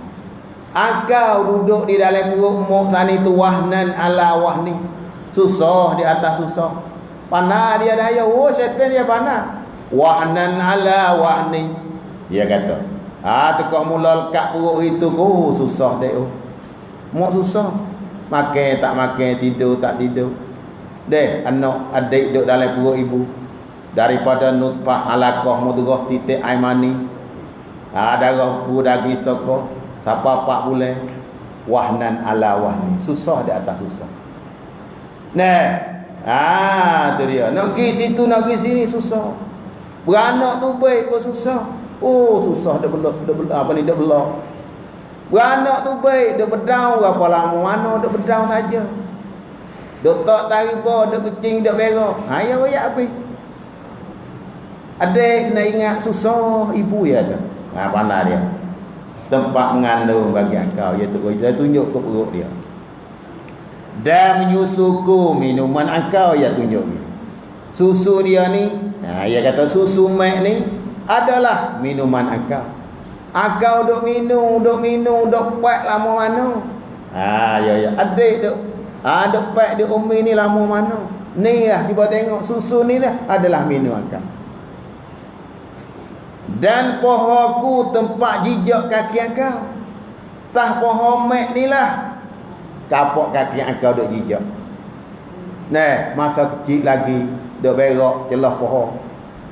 Engkau duduk di dalam perut mu sana tu wahnan ala wahni. Susah di atas susah. Panah dia daya. Syaitan dia panah. Wahnan ala wahni. Dia kata, tekak mula lekat perut itu, susah dek. Mak susah. Makan tak makan, tidur tak tidur. Dek, anak adik duduk dalam perut ibu. Daripada nutfah alaqah mudghah titik air mani. Darah ku daging stoko. Sampai 4 bulan. Wahnan ala wahni. Susah di atas susah. Tu dia. Nak pergi situ, nak pergi sini susah. Beranak tu baik pun susah. Susah dah belak. Beranak tu baik, dah bedau berapa lama mana dah bedau saja. Dah tak tariba, dah kecing, dah berak. Ya royak habis. Adik kena ingat susah ibu ya ada. Pandai dia. Tempat mengandung bagi engkau, dia tunjuk ke perut dia. Dan menyusuku minuman engkau, ya tunjuk. Susu dia ni, dia kata susu mek ni adalah minuman engkau. Engkau duk minum, duk pak lama mana? Ya. Adik duk pak di umi ni lama mana? Ni lah cuba tengok susu ni lah adalah minum engkau. Dan pohoku tempat jijak kaki engkau. Tah pohon mek ni lah kapok kaki engkau duk jijak. Masa kecil lagi duk berak celah pohon.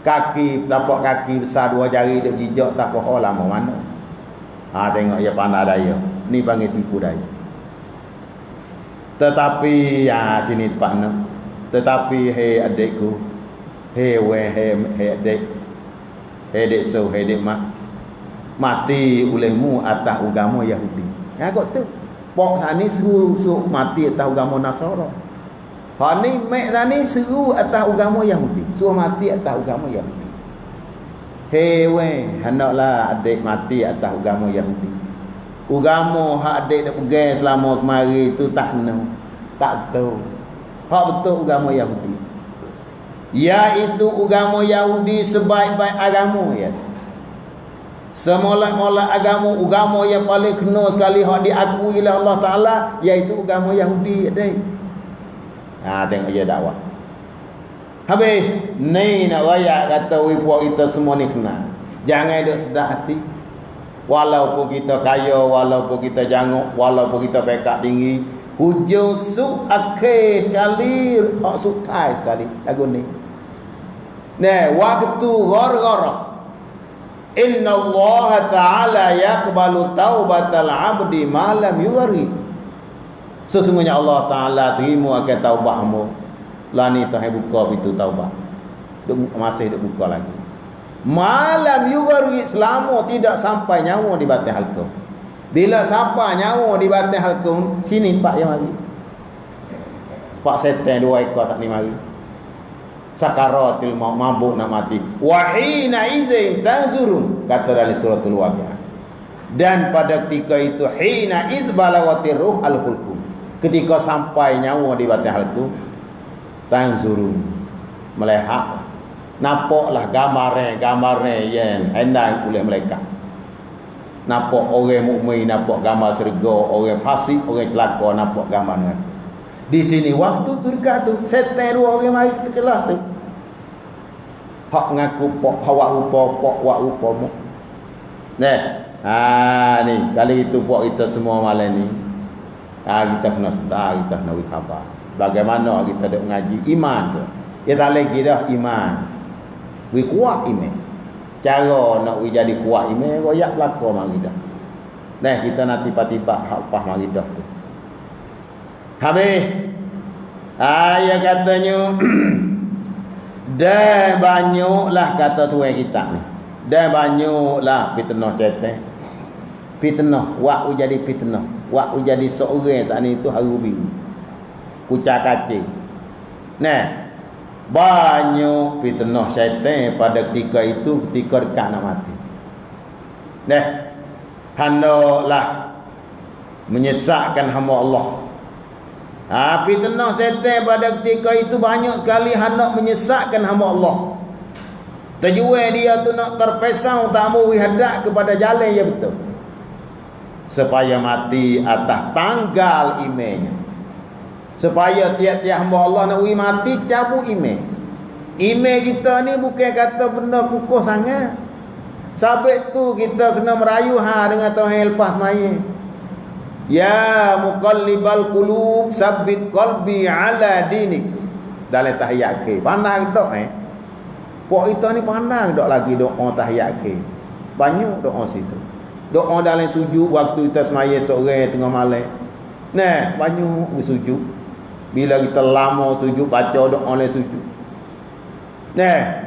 Kaki, tapak kaki besar 2 jari duk jijak tak pohon lama mana. Tengok dia pandai daya. Ni panggil tipu daya. Tetapi sini tempat nak. Tetapi hei adikku, hei adik, hei dek so, hei dek mak, mati olehmu atas agama Yahudi. Kau tu pok ni suruh mati atas agama Nasara. Ni mek ni suruh atas agama Yahudi, suruh mati atas agama Yahudi. Hendaklah adik mati atas agama Yahudi. Agama hak adik dah pegang selama kemari tu tak kena, tak tahu. Hak betul agama Yahudi, iaitu agama Yahudi sebaik-baik agama ya. Semula-mula agama yang paling kena sekali hak diakui oleh Allah Taala iaitu agama Yahudi adik. Tengok dia dakwah. Habis ni nak royak kata puak kita semua ni kena. Jangan duk sedar hati. Walaupun kita kaya, walaupun kita janguk, walaupun kita pekak tinggi, hujung su akhir sekali, sukai sekali lagu ni. Waktu ghar-gharah. Inna Allah Ta'ala yaqbalu taubatal abdi ma lam yughri. Sesungguhnya Allah Ta'ala terima akan taubatmu. Lani tak buka pintu taubat. Masih duk buka lagi. Malam yughri, selama tidak sampai nyawa di batin halqum. Bila sampai nyawa di batin halqum, sini pak yang mari. Pak setan 2 ekor sak ni mari. Sakaratil maut, mabuk nak mati. Wa hina izin tanzurun, kata dalam suratul Waqiah. Dan pada ketika itu hina izbalawati ruh al-hulku, ketika sampai nyawa di batin halku, tanzurun, melihat, nampaklah gambar-gambar yang hendak oleh mereka. Nampak orang mukmin, nampak gambar syurga, orang fasik, orang celaka, nampak gambar neraka. Di sini waktu tu dekat tu, setan dua orang mari terkelah tu. Hak ngaku pok hawak rupa pok wak rupa mu. Ni kali itu buat kita semua malam ni. Kita kena sedar, kita kena khabar. Bagaimana kita duk ngaji iman tu. Kita lagi dah iman. We kuat iman. Cara nak we jadi kuat iman royak belaka mari dah. Kita nanti tiba-tiba hak pas mari dah tu. Habis. Ayat katanya dan banyaklah kata tuan kita ni. Dan banyaklah fitnah syaitan. Fitnah, wak jadi fitnah. Wak jadi seorang tak ni tu haru biru. Kucak kacing. Banyak fitnah syaitan pada ketika itu, ketika dekat nak mati. Hendaklah menyesatkan hamba Allah. Fitnah syaitan pada ketika itu banyak sekali hendak menyesatkan hamba Allah. Tujuan dia tu nak terpesong tamu hadap kepada jalan yang betul, supaya mati atas tanggal imannya. Supaya tiap-tiap hamba Allah nak mati cabut iman. Iman kita ni bukan kata benda kukuh sangat. Sebab tu kita kena merayu dengan Tuhan lepas mayat. Ya muqallibal qulub sabbit qalbi ala dinik. Dalam tahiyat ke pandang dok Pok kita ni pandang dok lagi doa tahiyat ke. Banyak doa situ. Doa dalam sujud waktu kita semaya sore tengah malam. Banyak sujud. Bila kita lama sujud baca doa dalam sujud.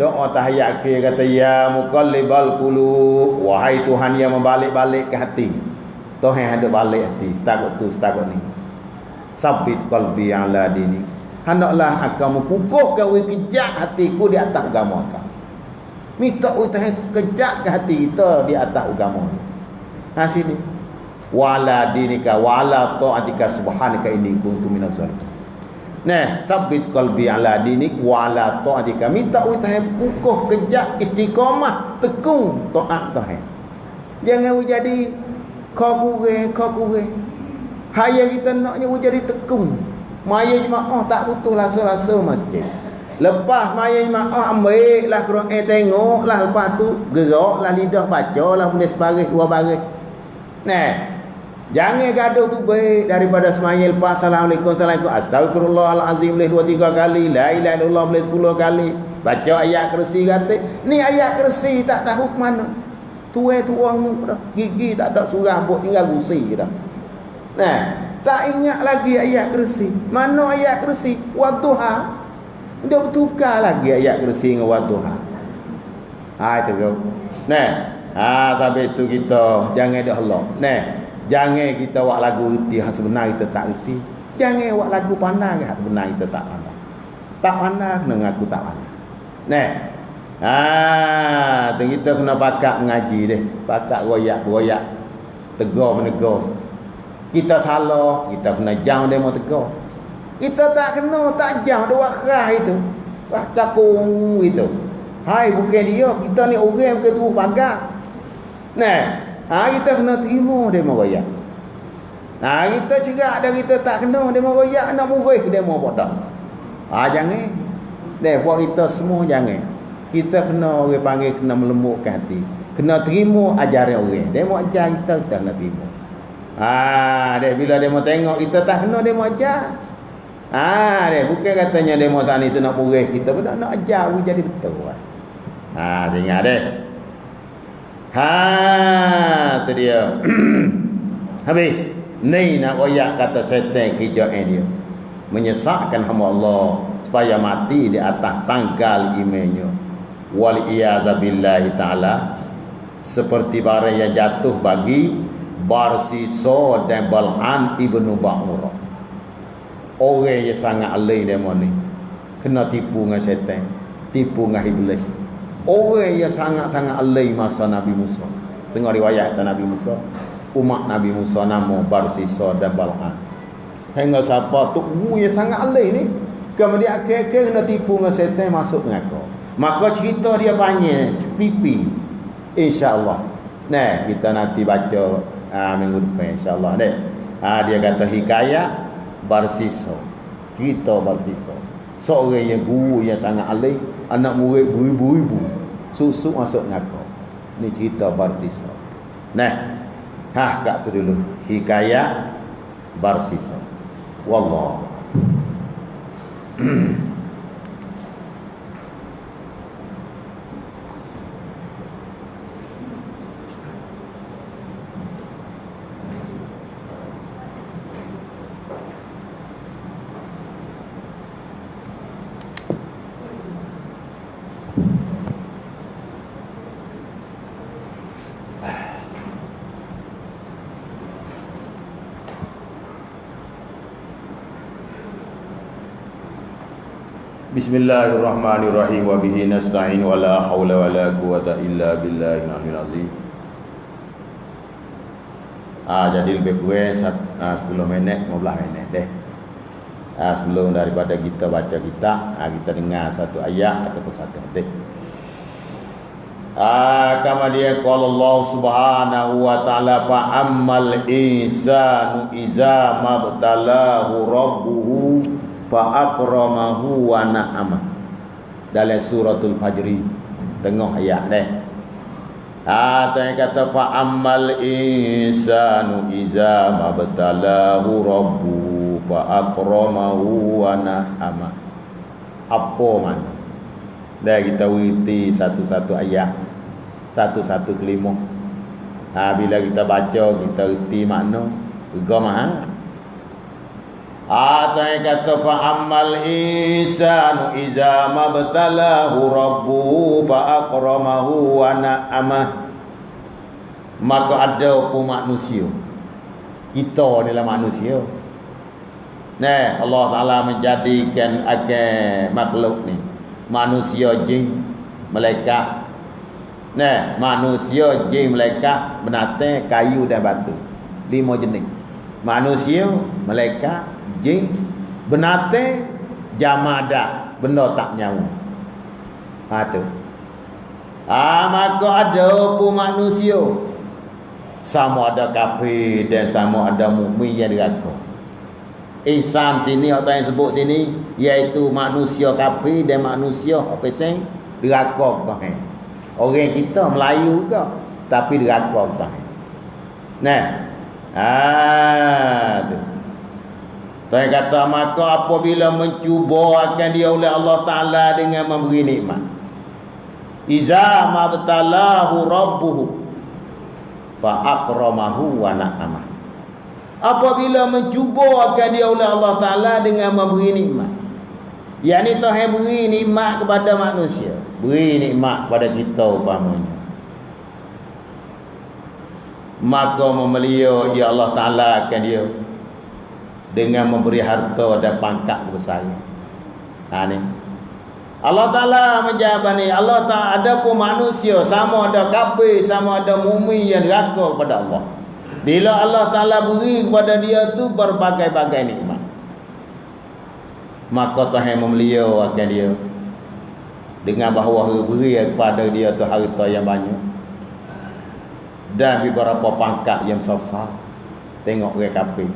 Doa tahiyat ke kata ya muqallibal qulub, wahai Tuhan yang membalik-balik ke hati. Tuhan ada balik hati, takut tu, takut ni. Sabit qalbi ala dini. Hendaklah akamu kukuhkan kejak hatiku di atas agama kau. Minta Tuhan kejak ke hati kita di atas agama. Sini. Wala dinika wala ta'atika subhanaka inni kuntu minaz zalimin. Sabit qalbi ala dinik wala ta'atika. Minta Tuhan kukuh kejak istiqamah tekung taat Tuhan. Jangan jadi kau kure. Hayat kita naknya jadi tekung. Maya jemaah tak butuh rasa-rasa masjid. Lepas maya jemaah ambillah Quran tengoklah, lepas tu geraklah lidah bacalah boleh sebaris dua baris. Jangan gaduh tu baik daripada semaya lepas assalamualaikum astagfirullahalazim boleh 2-3 kali, la ilaha illallah boleh 10 kali. Baca ayat kursi kata, ni ayat kursi tak tahu ke mana. Tuan dah gigi tak ada surah buat tinggal kursi dah. Tak ingat lagi ayat kursi. Mana ayat kursi? Wadduha. Dia bertukar lagi ayat kursi dengan wadduha. Itu kau. Sampai itu kita jangan dah Allah. Jangan kita buat lagu reti sebenar kita tak reti. Jangan buat lagu pandang sebenar kita tak pandang. Tak pandang dengan aku tak pandang. Kita kena pakat mengaji deh. Pakat royak-royak. Tegur menegur. Kita salah, kita kena jauh demo tegur. Kita tak kena, tak jauh dia buat kerah itu. Takung gitu. Hai bukan dia, kita ni orang bukan tu pagar. Kita kena terima demo royak. Kita cerak dah kita tak kena demo royak, nak murih demo bodoh. Jangan. Buat kita semua jangan. Kita kena orang panggil kena melembutkan hati. Kena terima ajaran orang. Demo ajar kita kena terima. Bila demo tengok kita tak kena demo ajar. Bukan katanya demo sana itu nak murih kita, benar nak ajar jadi betul. Tengok deh. Tu dia. Habis. Ni nak royak kata setan kerjaan dia. Menyesatkan hamba Allah supaya mati di atas tanggal imannya. Wal iyazabillahi ta'ala. Seperti barang yang jatuh bagi Barsiso dan Bal'an ibnu Ba'urah. Orang yang sangat alai demo ni kena tipu dengan syaitan, tipu dengan iblis. Orang yang sangat-sangat alai masa Nabi Musa. Tengok riwayat Nabi Musa. Umat Nabi Musa nama Barsisa dan Bal'am. Hingga siapa tu yang sangat alih ni. Kemudian akhir-akhir kena tipu dengan setan masuk neraka. Maka cerita dia panjang pipi. InsyaAllah. Nah, kita nanti baca minggu depan insyaAllah. Dia kata hikayat Barsisa. Cerita Barsisa. Seorang yang guru yang sangat alih, anak murid beribu-ribu, susuk masuk neraka. Ni cerita Barsisa. Nah, sekat tu dulu hikayat Barsisa. Wallah. Bismillahirrahmanirrahim wa bihi nasta'in wa la haula wa la quwata illa billahil aliyyil azim. Jadi lebih kurang 10 minit 15 minit deh. Sebelum daripada kita baca kitab, kita dengar satu ayat ataupun satu hadis. Kemudian qala Allah Subhanahu wa taala fa ammal insanu iza mabtalahu rabbuhu fa akramahu wa na'ama. Dalam suratul Fajri. Tengok ayat ni. Tanya kata fa ammal insanu iza mabtalahu rabbuhu fa akramahu wa na'ama. Apa makna? Dah kita wirti satu-satu ayat, satu-satu kelima. Bila kita baca, kita reti makna, agama. Tanya kata fa ammal insanu iza mabtalahu rabbuhu fa akramahu wa na'ama. Maka ada pun manusia. Kita adalah manusia. Nah, Allah Ta'ala menjadikan akan makhluk ni manusia, jin, malaikat. Nah, manusia, jin, malaikat, binatang, kayu dan batu. 5 jenis. Manusia, malaikat, jin, binatang, jamadah, benda tak nyawa. Tu. Maka ada pun manusia. Sama ada kafir dan sama ada mukmin yang diraka. Insan sini orang yang sebut sini iaitu manusia kafir dan manusia apa sing diraka ke Tuhan. Orang kita Melayu juga tapi diraka ke Tuhan. Nah. Tu. Tuhan kata maka apabila mencuba akan dia oleh Allah Ta'ala dengan memberi nikmat. Iza mabtalahu rabbuhu fa akramahu wa na'amah. Apabila mencuba akan dia oleh Allah Ta'ala dengan memberi nikmat. Yang ni Tuhan beri nikmat kepada manusia. Beri nikmat kepada kita umpamanya. Maka memelihara ya Allah Ta'ala akan dia dengan memberi harta dan pangkat besar. Ni Allah Ta'ala menjawab ni. Allah Ta'ala ada pun manusia, sama ada kafir, sama ada mukmin yang diraka kepada Allah. Bila Allah Ta'ala beri kepada dia tu berbagai-bagai nikmat, maka Tuhan memelihara akan dia dengan bahawa beri kepada dia tu harta yang banyak dan beberapa pangkat yang besar. Tengok orang kafir.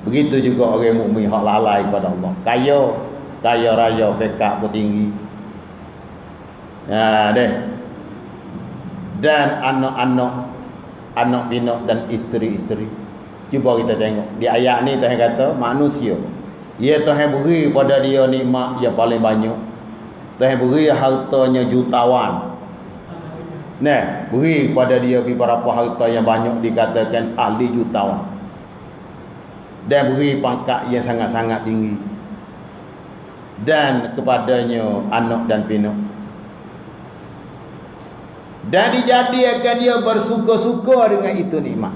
Begitu juga orang mukmin hak lalai kepada Allah. Kaya raya, pekak pun tinggi. Dan anak pinak dan isteri-isteri. Cuba kita tengok di ayat ni Tuhan kata manusia. Ya Tuhan beri pada dia nikmat yang paling banyak. Tuhan beri hartanya jutawan. Beri pada dia beberapa harta yang banyak, dikatakan ahli jutawan. Dan beri pangkat yang sangat-sangat tinggi. Dan kepadanya anak dan pinak. Dan dijadikan dia bersuka-suka dengan itu nikmat.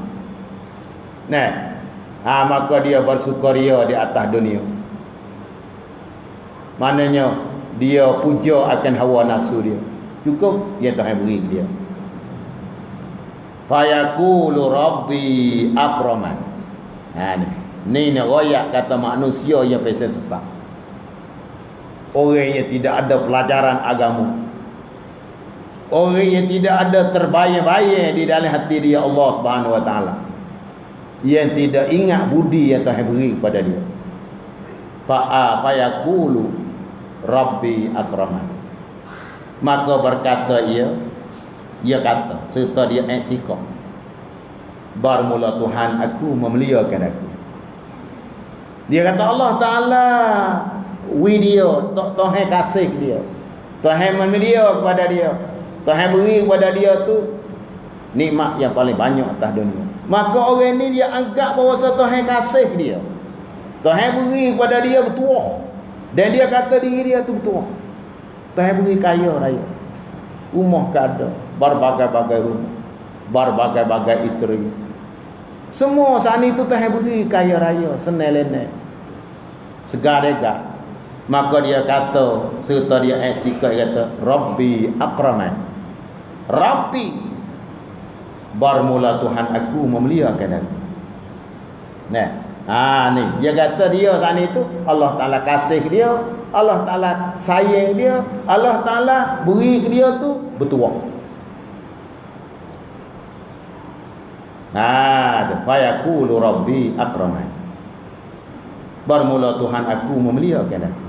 Maka dia bersukaria di atas dunia. Maknanya dia puja akan hawa nafsu dia. Cukup yang Tuhan beri dia. Fayaqulu rabbi akraman. Ni royak kata manusia yang pasal sesat. Orang yang tidak ada pelajaran agama, orang yang tidak ada terbayang-bayang di dalam hati dia Allah Subhanahu Wa Taala, yang tidak ingat budi yang Tuhan beri kepada dia. Fayaqulu rabbi akraman. Maka berkata ia kata serta dia i'tikad, bermula Tuhan aku memuliakan aku. Dia kata Allah Ta'ala dia Tuhan kasih dia, Tuhan memulia kepada dia, Tuhan beri kepada dia tu nikmat yang paling banyak atas dunia. Maka orang ni dia anggap bahawa Tuhan kasih dia, Tuhan beri kepada dia bertuah, dan dia kata diri dia tu bertuah. Tuhan beri kaya raya, rumah kada, berbagai-bagai rumah, berbagai-bagai isteri, semua saat itu Tuhan beri kaya raya, senel-lenel, segar-degar. Maka dia kata serta dia i'tikad, kata Rabbi akraman, Rabbi bermula Tuhan aku memuliakan aku. Ni dia kata dia saat itu Allah Ta'ala kasih dia, Allah Ta'ala sayang dia, Allah Ta'ala beri ke dia tu bertuah. Fayaqulu rabbi akraman, bermula Tuhan aku memuliakan aku.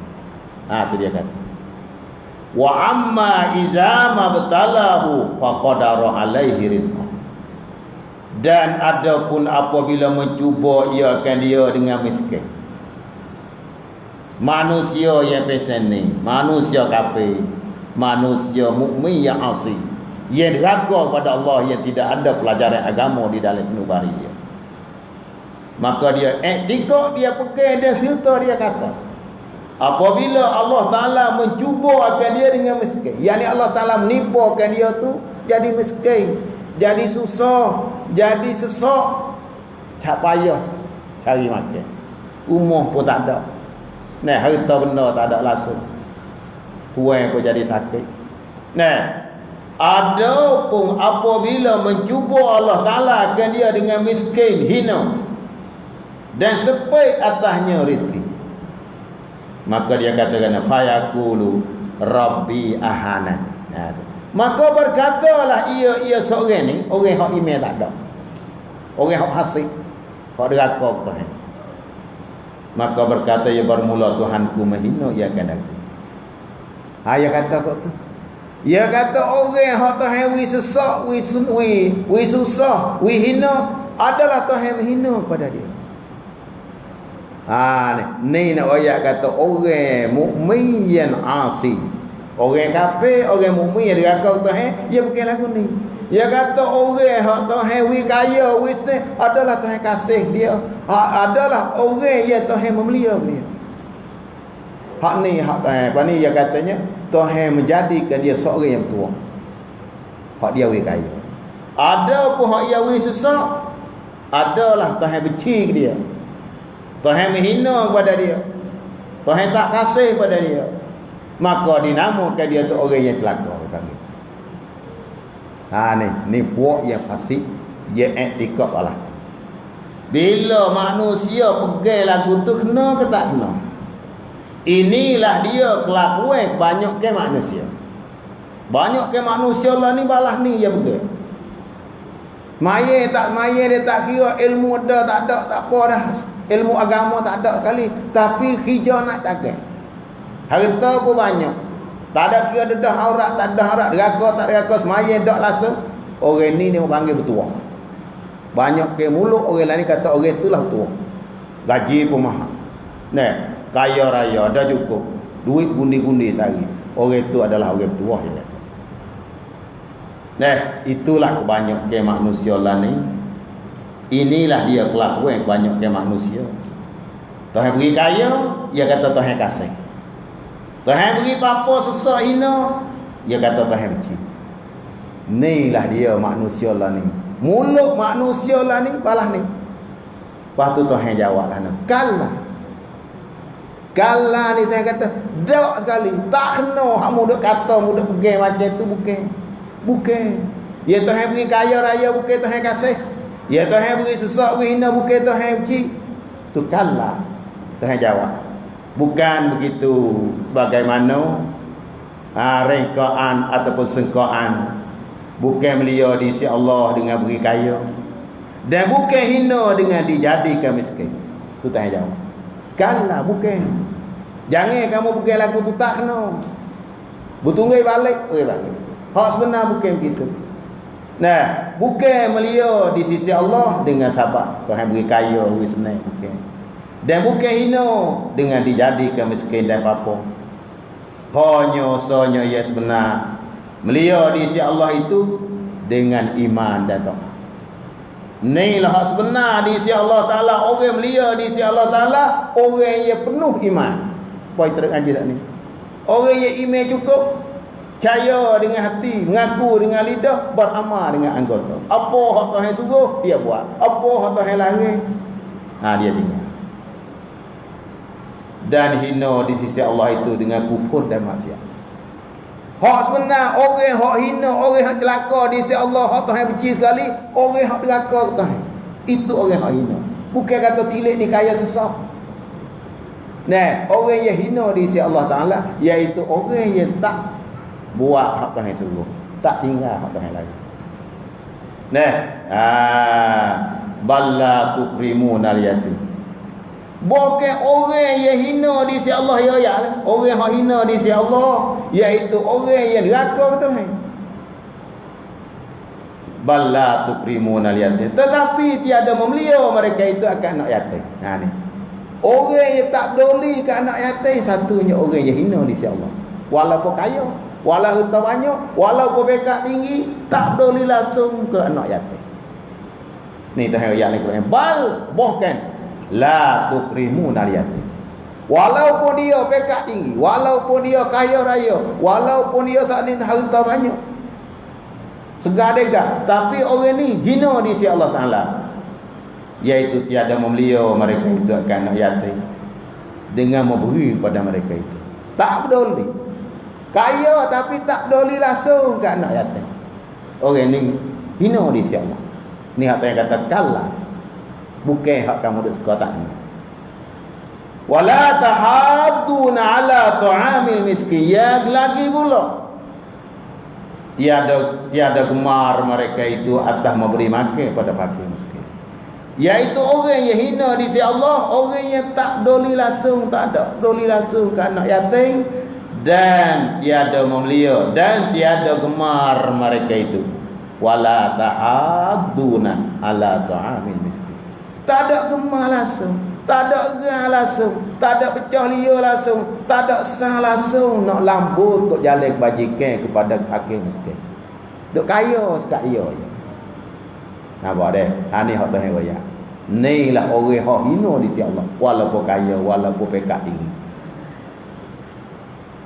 Tu dia kata. Wa amma iza mabtalahu faqadara alaihi rizqah. Dan adapun apabila mencuba ia akan dia dengan miskin. Manusia yang pesan ni, manusia kafir, manusia mukmin yang asi, yang ragu pada Allah, yang tidak ada pelajaran agama di dalam sanubari dia. Maka dia i'tikad, dia pegang, dia serta dia kata apabila Allah Ta'ala mencuba akan dia dengan miskin, yakni Allah Ta'ala menipu akan dia tu jadi miskin, jadi susah, jadi sesak, tak payah cari makan, rumah pun tak ada, harta benda tak ada langsung, kuang pun jadi sakit. Adapun apabila mencuba Allah Ta'ala akan dia dengan miskin, hina dan sempit atasnya rezeki, maka dia katakan fayaqulu rabbi ahanan. Maka berkatalah ia seorang ni, orang hak iman tak ada, orang hak hasik, hak deraka Tuhan. Maka berkata ia bermula Tuhanku menghina ia akan aku. Dia kata kok tu, dia kata orang hak Tuhan wi sesak, wi susah, wi hina, adalah Tuhan menghina kepada dia. Ni nak ayat kata orang mukmin yang asi, orang kafir, orang mukmin yang deraka Tuhan, dia bukan lagu ni. Dia kata orang hak Tuhan wi kaya, wi adalah Tuhan kasih dia, adalah orang yang Tuhan memulia dia. Hak ni hak Tuhan, apa ni dia katanya Tuhan menjadikan dia seorang yang tua. Hak dia wi kaya. Ada pun hak dia wi sesak, adalah Tuhan benci ke dia, Tuhan menghina kepada dia, Tuhan tak kasih kepada dia, maka dinamakan dia tu orang yang celaka. Ni puak yang fasik, yang i'tikad Allah. Bila manusia pegang lagu tu, kena ke tak kena? Inilah dia kelakuan banyak ke manusia. Banyak ke manusia lah ni balas ni dia pegang. Maya tak maya dia tak kira, ilmu ada tak ada, tak apa dah. Ilmu agama tak ada sekali, tapi hijau nak dagang. Harta pun banyak, tak ada kira dedah aurat, tak ada aurat, deraka tak deraka, semaya dak langsung. Orang ni dia panggil bertuah. Banyak ke mulut orang lain kata orang itulah bertuah. Gaji pun mahal. Kaya raya ada cukup, duit gundi-gundi sehari. Orang itu adalah orang bertuah ya. Itulah kebanyakan manusia lah ni. Inilah dia kelakuan kebanyakan manusia. Tuhan beri kaya, dia kata Tuhan kasih. Tuhan beri apa-apa sesak hina, dia kata Tuhan benci. Inilah dia manusia lah ni. Mulut manusia lah ni, balas ni. Lepas tu Tuhan jawab lah, Kalah ni Tuhan kata, dak sekali, tak kena kamu duk kata, mu duk pegang macam tu, bukan. Ya Tuhan beri kaya raya bukan Tuhan kasih. Ya Tuhan beri sesak beri hina bukan Tuhan benci. Tu kala Tuhan jawab. Bukan begitu sebagaimana rengkaan ataupun sengkaan. Bukan melia di sisi Allah dengan beri kaya. Dan bukan hina dengan dijadikan miskin. Tu Tuhan jawab. Kala bukan. Jangan kamu bukan lagu tu tak kena. Bertunggai balik, balik. Hak sebenar bukan begitu. Nah, bukan melia di sisi Allah dengan sabab Tuhan beri kaya, beri senang, bukan. Dan bukan hina dengan dijadikan miskin dan apa-apa. Hanya sonya yang sebenar melia di sisi Allah itu dengan iman dan taat. Inilah hak sebenar di sisi Allah Ta'ala. Orang melia di sisi Allah Ta'ala, orang yang penuh iman. Poin terakhir tak ni. Orang yang iman cukup, percaya dengan hati, mengaku dengan lidah, beramal dengan anggota. Apa hak Tuhan suruh, dia buat. Apa hak Tuhan larang, dia tinggal. Dan hina di sisi Allah itu dengan kufur dan maksiat. Hak sebenar, orang hak hina, orang hak celaka di sisi Allah, hak Tuhan benci sekali, orang hak deraka ke Tuhan. Itu orang hak hina. Bukan kata tilik ni kaya susah. Nah, orang yang hina di sisi Allah Ta'ala, iaitu orang yang tak buat hak Tuhan suruh, tak tinggal hak Tuhan lagi. Nah, balla tukrimunal yatim. Bukan orang yang hina di sisi Allah ya. Orang yang hina di sisi Allah, iaitu orang yang deraka ke Tuhan. Balla tukrimunal yatim. Tetapi tiada memelihara mereka itu akan anak yatim. Ni. Orang yang tak peduli ke anak yatim, satunya orang yang hina di sisi Allah. Walaupun kaya, walau harta banyak, walaupun pekat tinggi, tak peduli langsung ke anak yatim. Ni Tuhan ayat Al-Quran. Bal, bahkan la tukrimunal yatim. Walaupun dia pekat tinggi, walaupun dia kaya raya, walaupun dia sakni harta banyak, segadega, tapi orang ni hina di sisi Allah Ta'ala, iaitu tiada memelihara mereka itu akan anak yatim dengan memberi kepada mereka itu. Tak peduli kaya, tapi tak peduli langsung ke anak yatim. Orang ni hina di sisi Allah. Ni hak yang kata kala, bukan hak kamu duk suka tak ni. Wala tahadduna ala ta'amil miskin. Ya lagi pula, tiada gemar mereka itu atas memberi makan pada fakir miskin. Iaitu orang yang hina di sisi Allah, orang yang tak peduli langsung, tak ada peduli langsung ke anak yatim, dan tiada memelihara dan tiada gemar mereka itu. Wala tahadduna ala ta'amil miskin. Tak ada gemar langsung, tak ada gerang langsung, tak ada pecah lia langsung, tak ada sang langsung nak lambut kok jalan kebajikan kepada fakir miskin. Duk kaya sekat dia je. Nampak deh, ni hak Tuhan raya. Ni lah orang hak hina di sisi Allah, walaupun kaya, walaupun pekat tinggi.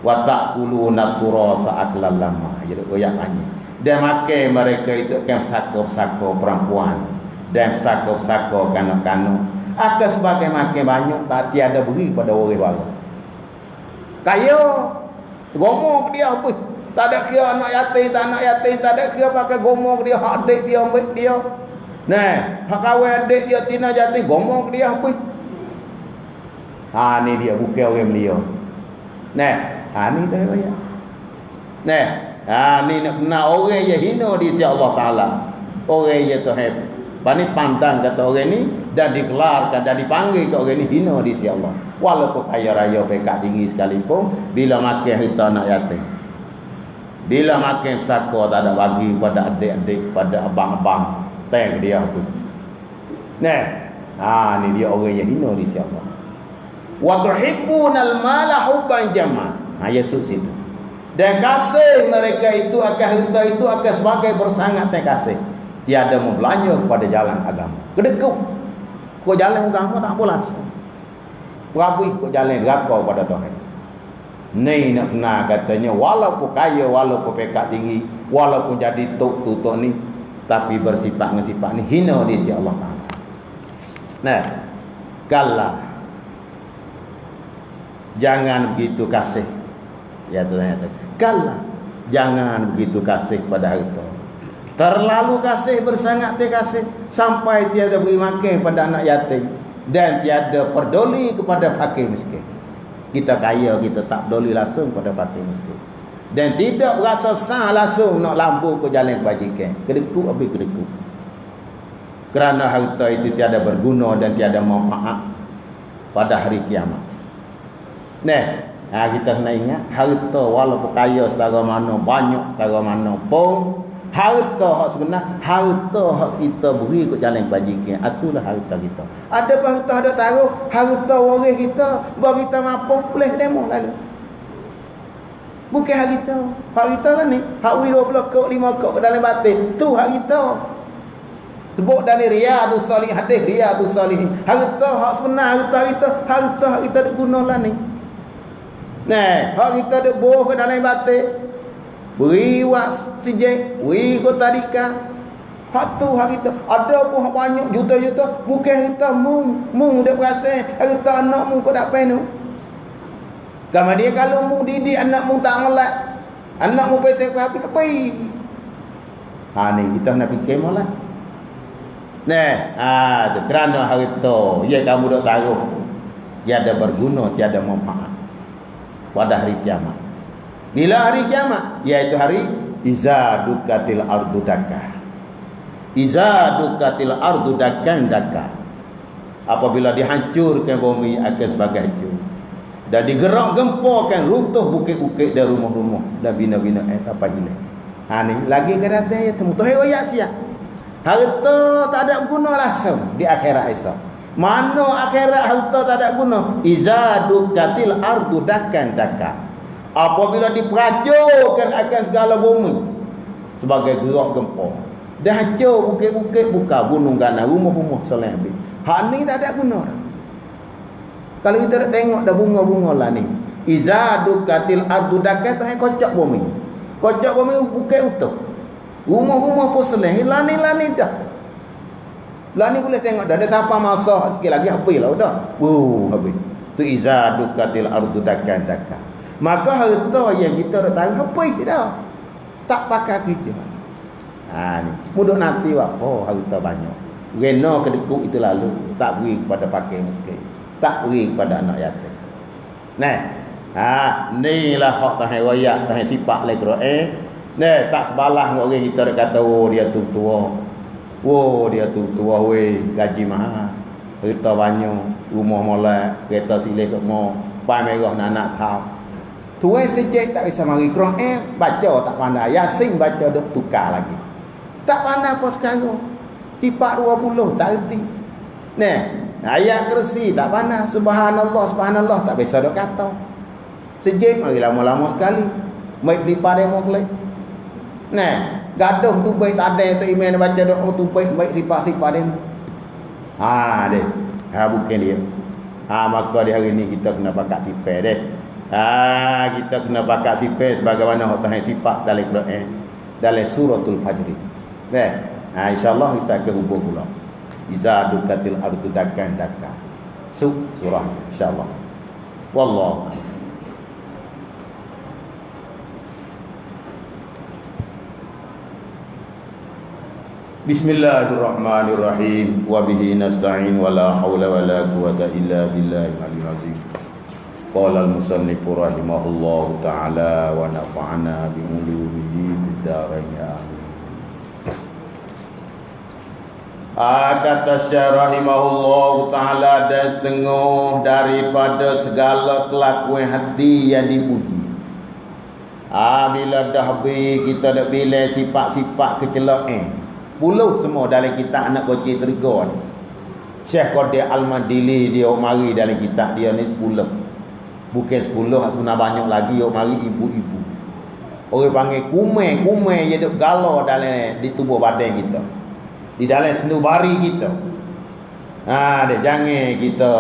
Wa ta'kuluna turasa aklan lama. Jadi royak tanya. Dan makan mereka itu kan sako-sako perempuan dan sako-sako kanak-kanak. Akan sebagai makan banyak, tak tiada beri pada orang bala. Kaya, gomong ke dia apa? Tak ada kira anak yatim, tak anak yatim, tak ada kira pakai gomong ke dia, hak adik dia, ambil dia. Nah, hak kawan adik dia, tina jati, gomong ke dia apa? Ni dia bukan orang melia. Nah, ni dah raya. Nah, ni nak kenal orang yang hina di sisi Allah Ta'ala. Orang yang Tuhan Bani pandang kata orang ni, dan dikelarkan dan dipanggil ke orang ni hina di sisi Allah. Walaupun kaya raya pekat tinggi sekalipun, bila makan harta anak yatim, bila makan saka tak ada bagi pada adik-adik, pada abang-abang, teng dia pun. Nah, ni dia orang yang hina di sisi Allah. Wa tuhibbunal mala hubban jama. Yesus itu. Dan kasih mereka itu akan harta itu akan sebagai bersangat kasih. Tiada membelanja kepada jalan agama. Kedekut. Kau jalan agama tak boleh. Berabui kau jalan neraka pada Tuhan. Ni nak kena katanya, walaupun kaya, walaupun pekat tinggi, walaupun jadi tutuk ni, tapi bersifat dengan sifat ni hina di sisi Allah Ta'ala. Nah, kala jangan begitu kasih. Ya Tuhan, kala jangan begitu kasih pada harta. Terlalu kasih, bersangat terkasih, sampai tiada beri makan pada anak yatim dan tiada peduli kepada fakir miskin. Kita kaya, kita tak peduli langsung pada fakir miskin, dan tidak berasa sah langsung nak lampu ke jalan kebajikan. Kedekut habis kedekut. Kerana harta itu tiada berguna dan tiada manfaat pada hari kiamat. Kita kena ingat, harta walaupun kaya setara mana, banyak setara mana pun, harta hak sebenar, harta hak kita beri ke jalan kebajikan, itulah harta kita. Ada pun harta ada taruh, harta waris kita, bagi kita mampu boleh demo lalu. Bukan harta lah ni. Hak wui 20 kok, 5 kok ke dalam batin, tu harta. Sebut dalam Riyadhus Salihin, hadis Riyadhus Salihin, harta hak sebenar, harta hak kita ada guna lah ni. Hak kita ada buah ke dalam batin, beri was sijek, beri ke tadika. Hak tu hak kita. Ada pun hak banyak juta-juta, bukan kita mung dak berasa, harta anak mung kau dak penuh. Kemudian kalau mung didik anak mung tak melek, anak mung pesen ke habis apa? Ni kita nak fikir molek. Tu kerana harta, ya kamu dak taruh, tiada berguna, tiada manfaat pada hari kiamat. Bila hari kiamat, iaitu hari iza dukatil ardu dakka. Iza dukatil ardu dakkan dakka. Apabila dihancurkan bumi akan sebagai hancur, dan digerak gempakan, runtuh bukit-bukit dan rumah-rumah dan bina-bina sampai hilang. Ni lagi ke datang ya temu toh royak siap. Harta tak ada guna langsung di akhirat esok. Mana akhirat harta tak ada guna? Iza dukatil ardu dakkan dakka. Apabila diperacurkan akan segala bumi sebagai gerak gempa, dah hancur bukit-bukit, buka gunung gana, rumah-rumah selain habis. Hak ni tak ada guna dah. Kalau kita nak tengok dah bunga-bunga lah ni. Iza dukatil ardu dakkan tu kocok bumi. Kocok bumi bukit utuh. Rumah-rumah pun selain lani-lani dah. Lani boleh tengok dah. Ada siapa masa sikit lagi habis lah dah. Habis. Tu iza dukatil ardu dakkan dakkan. Maka harta yang kita dah tahu habis dah. Tak pakai kerja. Ni mudah nanti harta banyak. Rena kedekut itu lalu, tak beri kepada fakir miskin, tak beri kepada anak yatim. Ni lah hak tahan royak, tahan sifat le Quran. Tak sebalah dengan orang kita dak kata dia tu tua. Dia tu tua weh, gaji mahal, harta banyak, rumah molek, kereta silih semua, pai merah nak tahu. Tuai sejak tak bisa mari Quran, baca tak pandai, Yasin baca duk tukar lagi. Tak pandai apa sekarang. Sifat 20 tak erti. Ayat kursi tak pandai, subhanallah tak bisa duk kata. Sejak mari lama-lama sekali. Mai lipat demo kelai. Gaduh tu baik tak ada tu email baca doa tu baik lipat demo. Bukan dia. Maka di hari ni kita kena pakat sifat deh. Kita kena pakat sifat sebagaimana hak tahan sifat dalam Quran, dalam suratul Fajr. InsyaAllah kita akan hubung pula. Iza dukatil ardu dakkan dakka. Surah insyaAllah. Wallah. Bismillahirrahmanirrahim. Wa bihi nasta'in wa la hawla wa la quwwata illa billahil aliyyil azim. Qala al-musannif rahimahullahu ta'ala wa nafa'ana bi ulumihi fid dharain amin. Kata Syekh rahimahullahu ta'ala, dan setengah daripada segala kelakuan hati yang dipuji. Bila dah habis kita dah bila sifat-sifat kecelakaan 10 semua dalam kitab anak bocil serga ni. Syekh Qadir Al-Madili dia mari dalam kitab dia ni 10. Bukan 10 sebenarnya banyak lagi mari ibu-ibu. Orang panggil kumai yang duk gala dalam di tubuh badan kita. Di dalam senubari kita. Dia jangan kita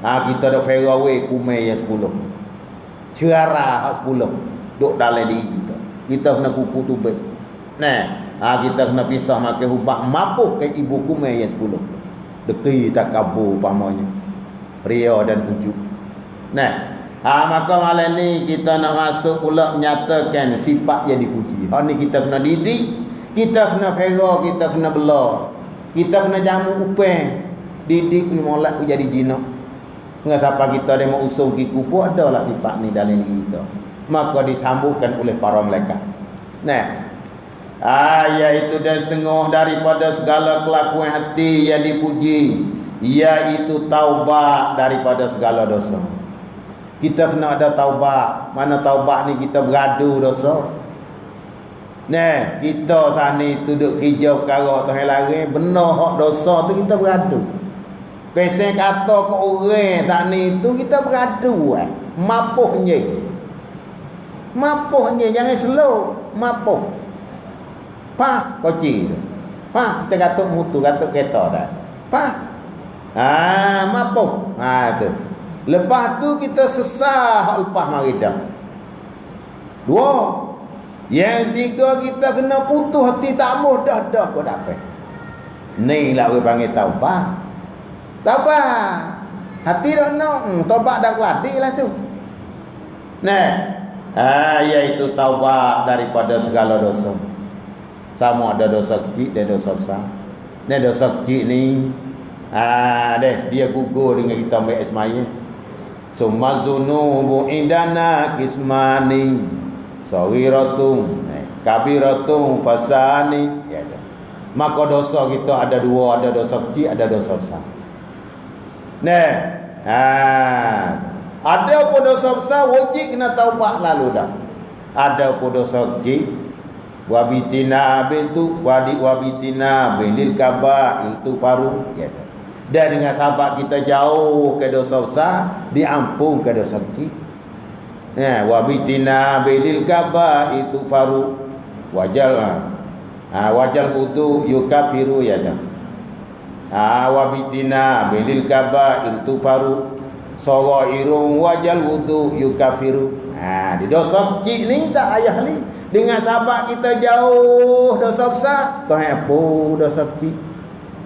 kita dak perawe kumai yang 10. Cerara 10 duk dalam diri kita. Kita kena kuku tubik. Kita kena pisah makan hubak mapuk ke ibu kumai yang 10. Deki takabur pamanya, ria dan ujub. Maka malam ni kita nak masuk pula menyatakan sifat yang dipuji. Ni kita kena didik, Kita kena pera, kita kena bela. Kita kena jamu upeng. Didik ni molek jadi jinak. Dengan siapa kita dia mau usung kiku pun adalah sifat ni dalam diri kita. Maka disambungkan oleh para malaikat. Nah, iaitu dan setengah daripada segala kelakuan hati yang dipuji, iaitu taubat daripada segala dosa. Kita kena ada taubat. Mana taubat ni kita beradu dosa. Nah, kita sani duduk hijau perkara Tuhan larang, benar hak dosa tu kita beradu. Pesen kata ke orang tak ni tu kita beradu mapuhnya. Mapuhnya jangan slow, mapuh. Pak koci tu. Pak kita katuk mutu, katuk kereta dah. Pak. Mapuh. Tu. Lepas tu kita sesah lepas mari dah. 2. Yang 3 kita kena putus hati tak mau dah kau dapat. Ni lah orang panggil taubat. Taubat. Hati dah nak, taubat dah keladi lah tu. Nah, iaitu taubat daripada segala dosa. Sama ada dosa kecil dan dosa besar. Nah, dosa kecil ni dia gugur dengan kita ambil ismaya. Summa zunubu indana kismani sawiratun kabiratun fasani. Maka dosa kita ada 2, ada dosa kecil, ada dosa besar. Nah, ada pun dosa besar wajib kena taubat lalu dah. Ada pun dosa kecil wabitina bintu wabitina bilil kaba itu paru gitu. Dan dengan sahabat kita jauh ke dosa besar, diampun ke dosa kecil. Nah, wabitina bilil kaba itu paru wajal wajal wudu yukafiru ya dah. Wabitina bilil kaba itu paru sawairun wajal wudu yukafiru. Di dosa kecil ni tak ayah ni. Dengan sahabat kita jauh dosa besar, Tuhan ampun dosa kecil.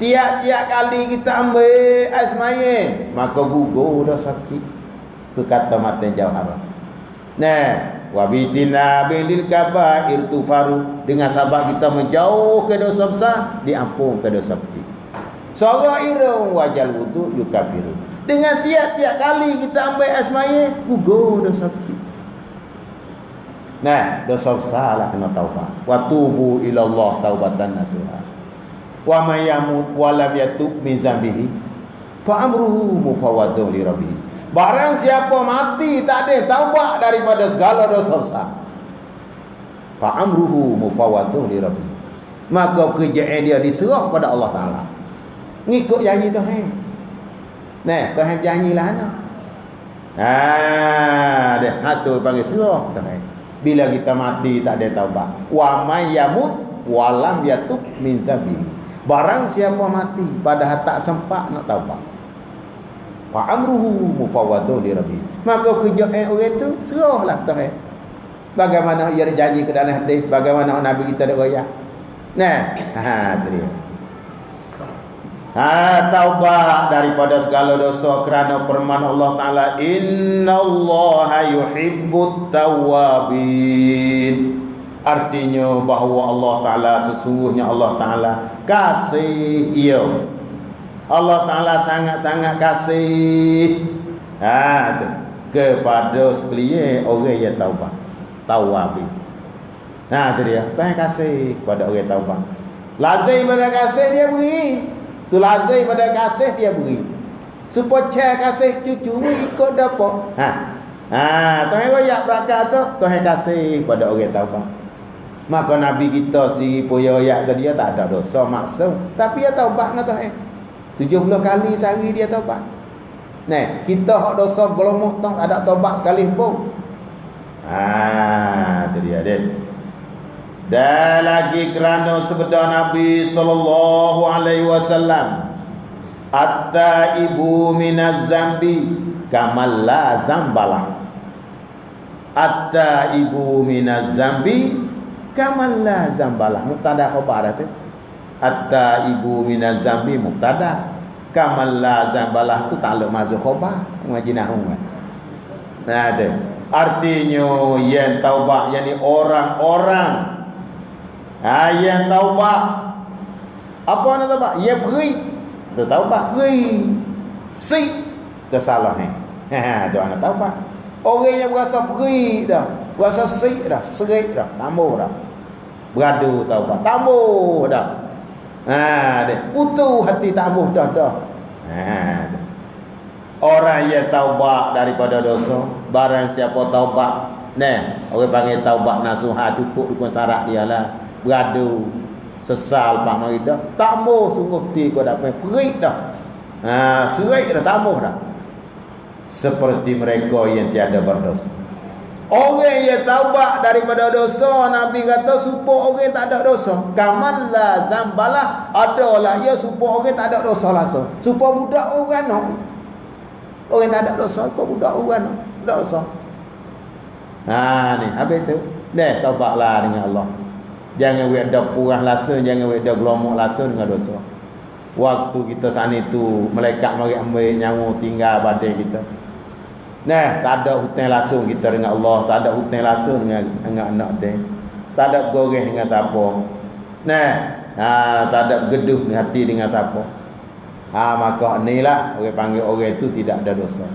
Tiap-tiap kali kita ambil asmaya, maka gugur dosa kecil. Tu kata mata jauh haram. Nah, wabitina bilil kaba itu paru. Dengan sahabat kita menjauh ke dosa besar, diampun ke dosa kecil. Sawairun wajal wudu yukafiru. Dengan tiap-tiap kali kita ambil asmaya, gugur dosa kecil. Nah, dosa besar lah kena taubat. Wa tubu ilallah taubatan nasuha. Wa may yamut wa lam yatub min zambihi fa amruhu mufawwadun li rabbih. Barang siapa mati tak ada taubat daripada segala dosa besar, fa amruhu mufawwadun li rabbih. Maka kerjaan dia diserah pada Allah Taala. Ngikut janji Tuhan. Nah, Tuhan janjilah anak. Dia atur panggil serah Tuhan. Bila kita mati tak ada taubat. Wa may yamut wa lam yatub min zambi. Barang siapa mati padahal tak sempat nak taubat, fa amruhu mufawwadun li rabbi. Maka kerjaan orang tu serahlah Tuhan. Bagaimana ia janji ke dalam hadis, bagaimana Nabi kita dak royak. Nah, tu dia. Taubat daripada segala dosa kerana firman Allah Taala, innallaha yuhibbut tawwabin. Artinya bahawa Allah Taala, sesungguhnya Allah Taala kasih ia. Allah Taala sangat-sangat kasih kepada sekalian orang yang taubat. Tawwabin. Nah, tu dia. Tuhan kasih kepada orang taubat. Lazim pada kasih dia beri. Tu lazim pada kasih dia beri. Supaya kasih cucu ikut dapat. Tuhan royak berakat tu, Tuhan kasih pada orang taubat. Maka Nabi kita sendiri pun royak tu dia tak ada dosa maksum, tapi dia taubat dengan Tuhan. 70 kali sehari dia taubat. Nah, kita hak dosa belum tak ada taubat sekali pun. Tu dia dia. Dan lagi kerana sabda Nabi sallallahu alaihi wasallam, at-taibu minaz zambi kamal la zambalah. At-taibu minaz zambi kamal la zambalah. Mubtada khabar tu. At-taibu minaz zambi mubtada, kamal la zambalah tu ta'alluq mazhuf khabar majnahum. Nah, tu artinya yang taubat, yakni orang-orang Yang taubat. Apa nak taubat? Yang beri. Tu taubat beri. Si kesalahan. Tu anak taubat. Orang yang berasa beri dah, berasa si dah, serik dah, tambah dah. Beradu taubat, tambah dah. Dia putus hati tambah dah. Orang yang taubat daripada dosa, barang siapa taubat, orang panggil taubat nasuha, cukup dukun syarat dia lah. Beradu, sesal pak mari dah, tambah sungguh ti kau dapat perik dah. Serik dah, tambah dah. Seperti mereka yang tiada berdosa. Orang yang taubat daripada dosa, Nabi kata supaya orang tak ada dosa. Kaman la zambalah, adalah ia supaya orang tak ada dosa langsung. Supaya budak orang no. Orang tak ada dosa, supaya budak orang no. Tak dosa. Ni habis tu. Taubatlah dengan Allah. Jangan ada purah langsung, jangan ada gelomok langsung dengan dosa. Waktu kita sana tu malaikat mari ambil nyawa tinggal badan kita. Tak ada hutang langsung kita dengan Allah, tak ada hutang langsung dengan anak dia. Tak ada goreng dengan siapa. Tak ada geduh di hati dengan siapa. Maka inilah orang panggil orang itu tidak ada dosa.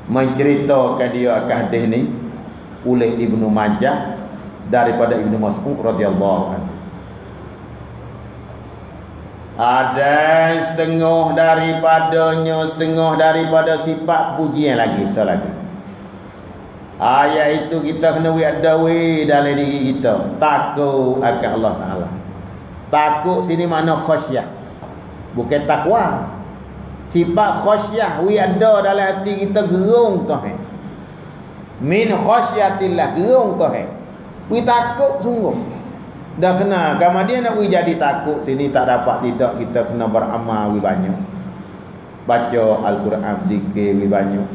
Menceritakan dia akan hadis ni oleh Ibnu Majah daripada Ibnu Mas'ud radhiyallahu anhu. Ada setengah daripada sifat kepujian lagi selagi. Ayat itu kita kena ada dalam diri kita, takut akan Allah Taala. Takut sini makna khasyah, bukan takwa. Sifat khasyah ada dalam hati kita, gerung Tuhan. Min khasyatillah, gerung Tuhan. Takut sungguh. Dah kena, kalau dia nak jadi takut sini tak dapat tidak, kita kena beramal banyak. Baca Al-Quran, zikir banyak.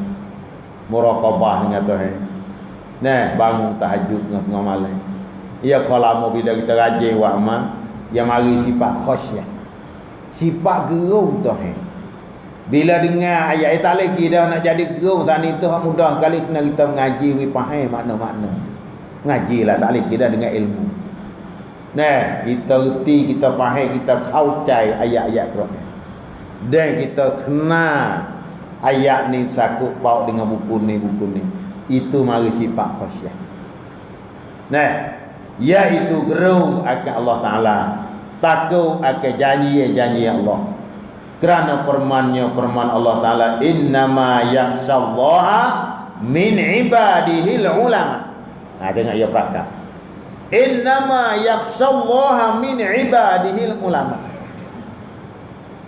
Muraqabah dengan Tuhan. Bangun tahajud dengan tengah malam. Ya kalau bila kita rajin buat amal, yang mari sifat khasyah. Sifat gerung Tuhan. Bila dengar ayat tak lagi dah nak jadi gerung sana itu mudah sekali kena kita mengaji faham makna-makna. Mengajilah tak lagi dah dengan ilmu. Kita reti, kita faham, kita kaucai ayat-ayat Quran. Dan kita kena ayat ni sakut paut dengan buku ni. Itu mari sifat khasyah. Iaitu gerung akan Allah Ta'ala. Takut akan janji Allah. Kerana firman Allah Ta'ala, innama yakhshallaha min ibadihil ulama. Dengar ia prakak. Innama yakhshallaha min ibadihil ulama.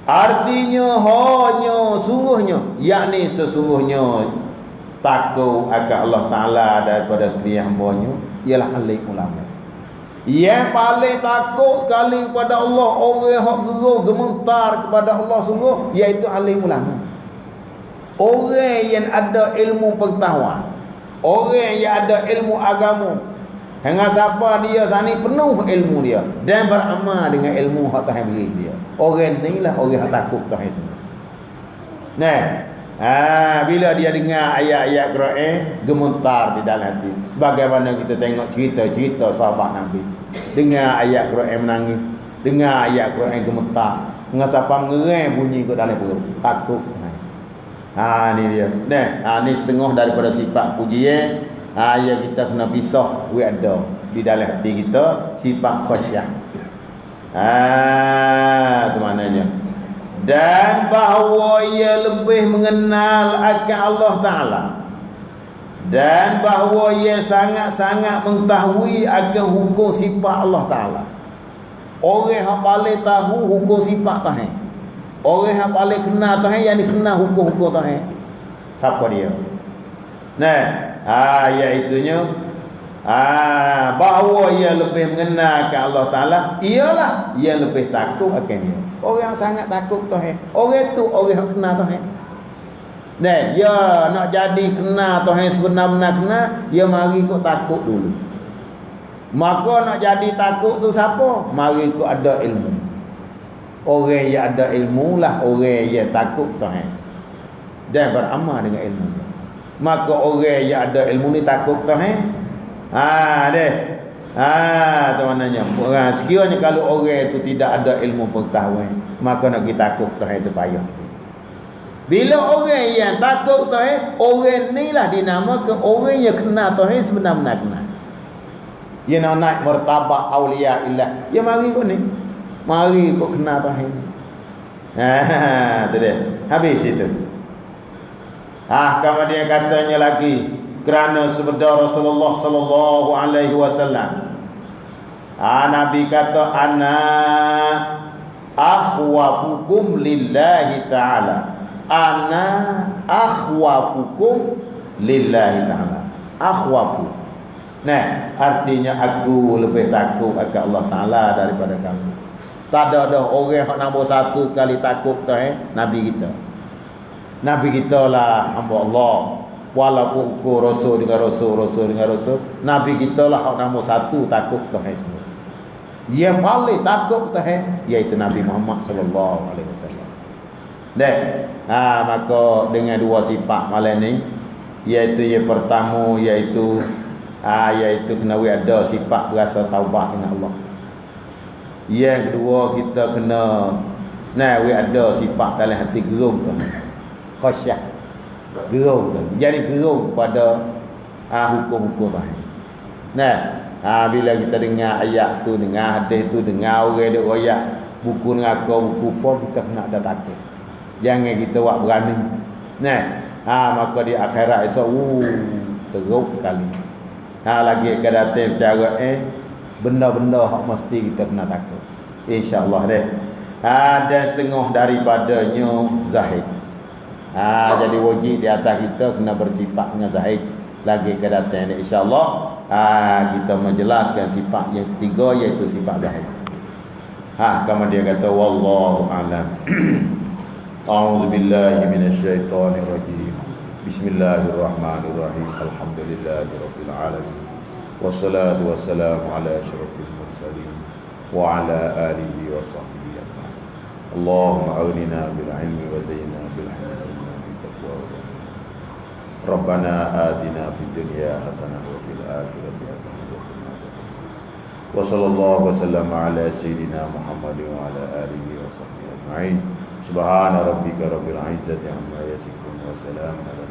Artinya hanya sungguhnya, yakni sesungguhnya takut akan Allah Ta'ala daripada sekalian hamba-Nya ialah ahli ulama. Yang paling takut sekali kepada Allah, orang yang gerung gemetar kepada Allah sungguh, iaitu ahli ulama. Orang yang ada ilmu pengetahuan, orang yang ada ilmu agama. Hingga siapa dia sani penuh ilmu dia dan beramal dengan ilmu hak Tuhan beri dia. Orang inilah orang yang takut Tuhan semua. Bila dia dengar ayat-ayat Quran, gemetar di dalam hati. Bagaimana kita tengok cerita-cerita sahabat Nabi. Dengar ayat Quran menangis, dengar ayat Quran gemetar. Hingga siapa mengerang bunyi ke dalam perut, takut. Ni dia. Ni setengah daripada sifat pujian. Ya kita kena pisah ada di dalam hati kita sifat khasyah. Itu maknanya. Dan bahawa ia lebih mengenal akan Allah Ta'ala. Dan bahawa ia sangat-sangat mengetahui akan hukum sifat Allah Ta'ala. Orang yang paling tahu hukum sifat Tuhan, orang yang paling kenal Tuhan, yang dikenal hukum-hukum Tuhan, siapa dia? Iaitunya bahawa ia lebih mengenal akan Allah Ta'ala, ialah ia lebih takut akan dia. Orang yang sangat takut Tuhan, orang tu orang yang kenal Tuhan. Dia nak jadi kenal Tuhan sebenar-benar kenal, dia mari kau takut dulu. Maka nak jadi takut tu siapa? Mari kau ada ilmu. Orang yang ada ilmu lah orang yang takut Tuhan dan beramal dengan ilmu. Maka orang yang ada ilmu ni takut Tuhan. Tu maknanya. Sekiranya kalau orang itu tidak ada ilmu pengetahuan, maka nak kita takut Tuhan itu payah sikit. Bila orang yang takut Tuhan, orang ni lah dinamakan orang yang kenal Tuhan sebenar-benar kenal. Dia nak naik martabat aulia illah. Ya mari kau ni. Mari kau kenal Tuhan. Tu dia. Habis itu. Kemudian katanya lagi, kerana sabda Rasulullah sallallahu alaihi wasallam. Nabi kata, ana akhwafukum lillahi ta'ala. Ana akhwafukum lillahi ta'ala. Akhwafu. Nah, artinya aku lebih takut akan Allah Ta'ala daripada kamu. Tak ada orang yang nombor satu sekali takut Nabi kita. Nabi kita lah hamba Allah. Walaupun ku rasul dengan rasul dengan rasul, Nabi kita lah nombor satu takut Tuhan semua. Yang paling takut Tuhan iaitu Nabi Muhammad sallallahu alaihi wasallam. Maka dengan dua sifat malam ni, iaitu yang pertama iaitu kena ada sifat berasa taubat dengan Allah. Yang kedua kita kena ada sifat dalam hati gerung tu. Khasyah. Gerung tu. Jadi gerung kepada hukum-hukum Tuhan. Bila kita dengar ayat tu, dengar hadis tu, dengar orang dia royak buku neraka, buku pun, kita kena ada takut. Jangan kita buat berani. Maka di akhirat esok teruk sekali. Lagi akan datang cara benda-benda hak mesti kita kena takut. InsyaAllah deh. Dan setengah daripadanya zahid. Jadi wajib di atas kita kena bersifat dengan zahid. Lagi akan datang insyaAllah kita menjelaskan sifat yang ketiga, iaitu sifat zahid. Kemudian dia kata wallahu a'lam. A'udzu billahi minasyaitonir rajim. Bismillahirrahmanirrahim. Alhamdulillahirabbil alamin. Wassalatu wassalamu ala asyrafil mursalin wa ala alihi wa sahbihi ajma'in. Allahumma aghnina bil ilmi wa zayyinna bil hikmati wa taqwa wa Rabbana atina fid dunya hasanah wa fil akhirati hasanah wa qina adzabannar. Wa sallallahu wa sallama ala sayyidina Muhammadin wa ala alihi wa sahbihi ajma'in. Subhana rabbika rabbil izzati amma yasifun wa salamun ala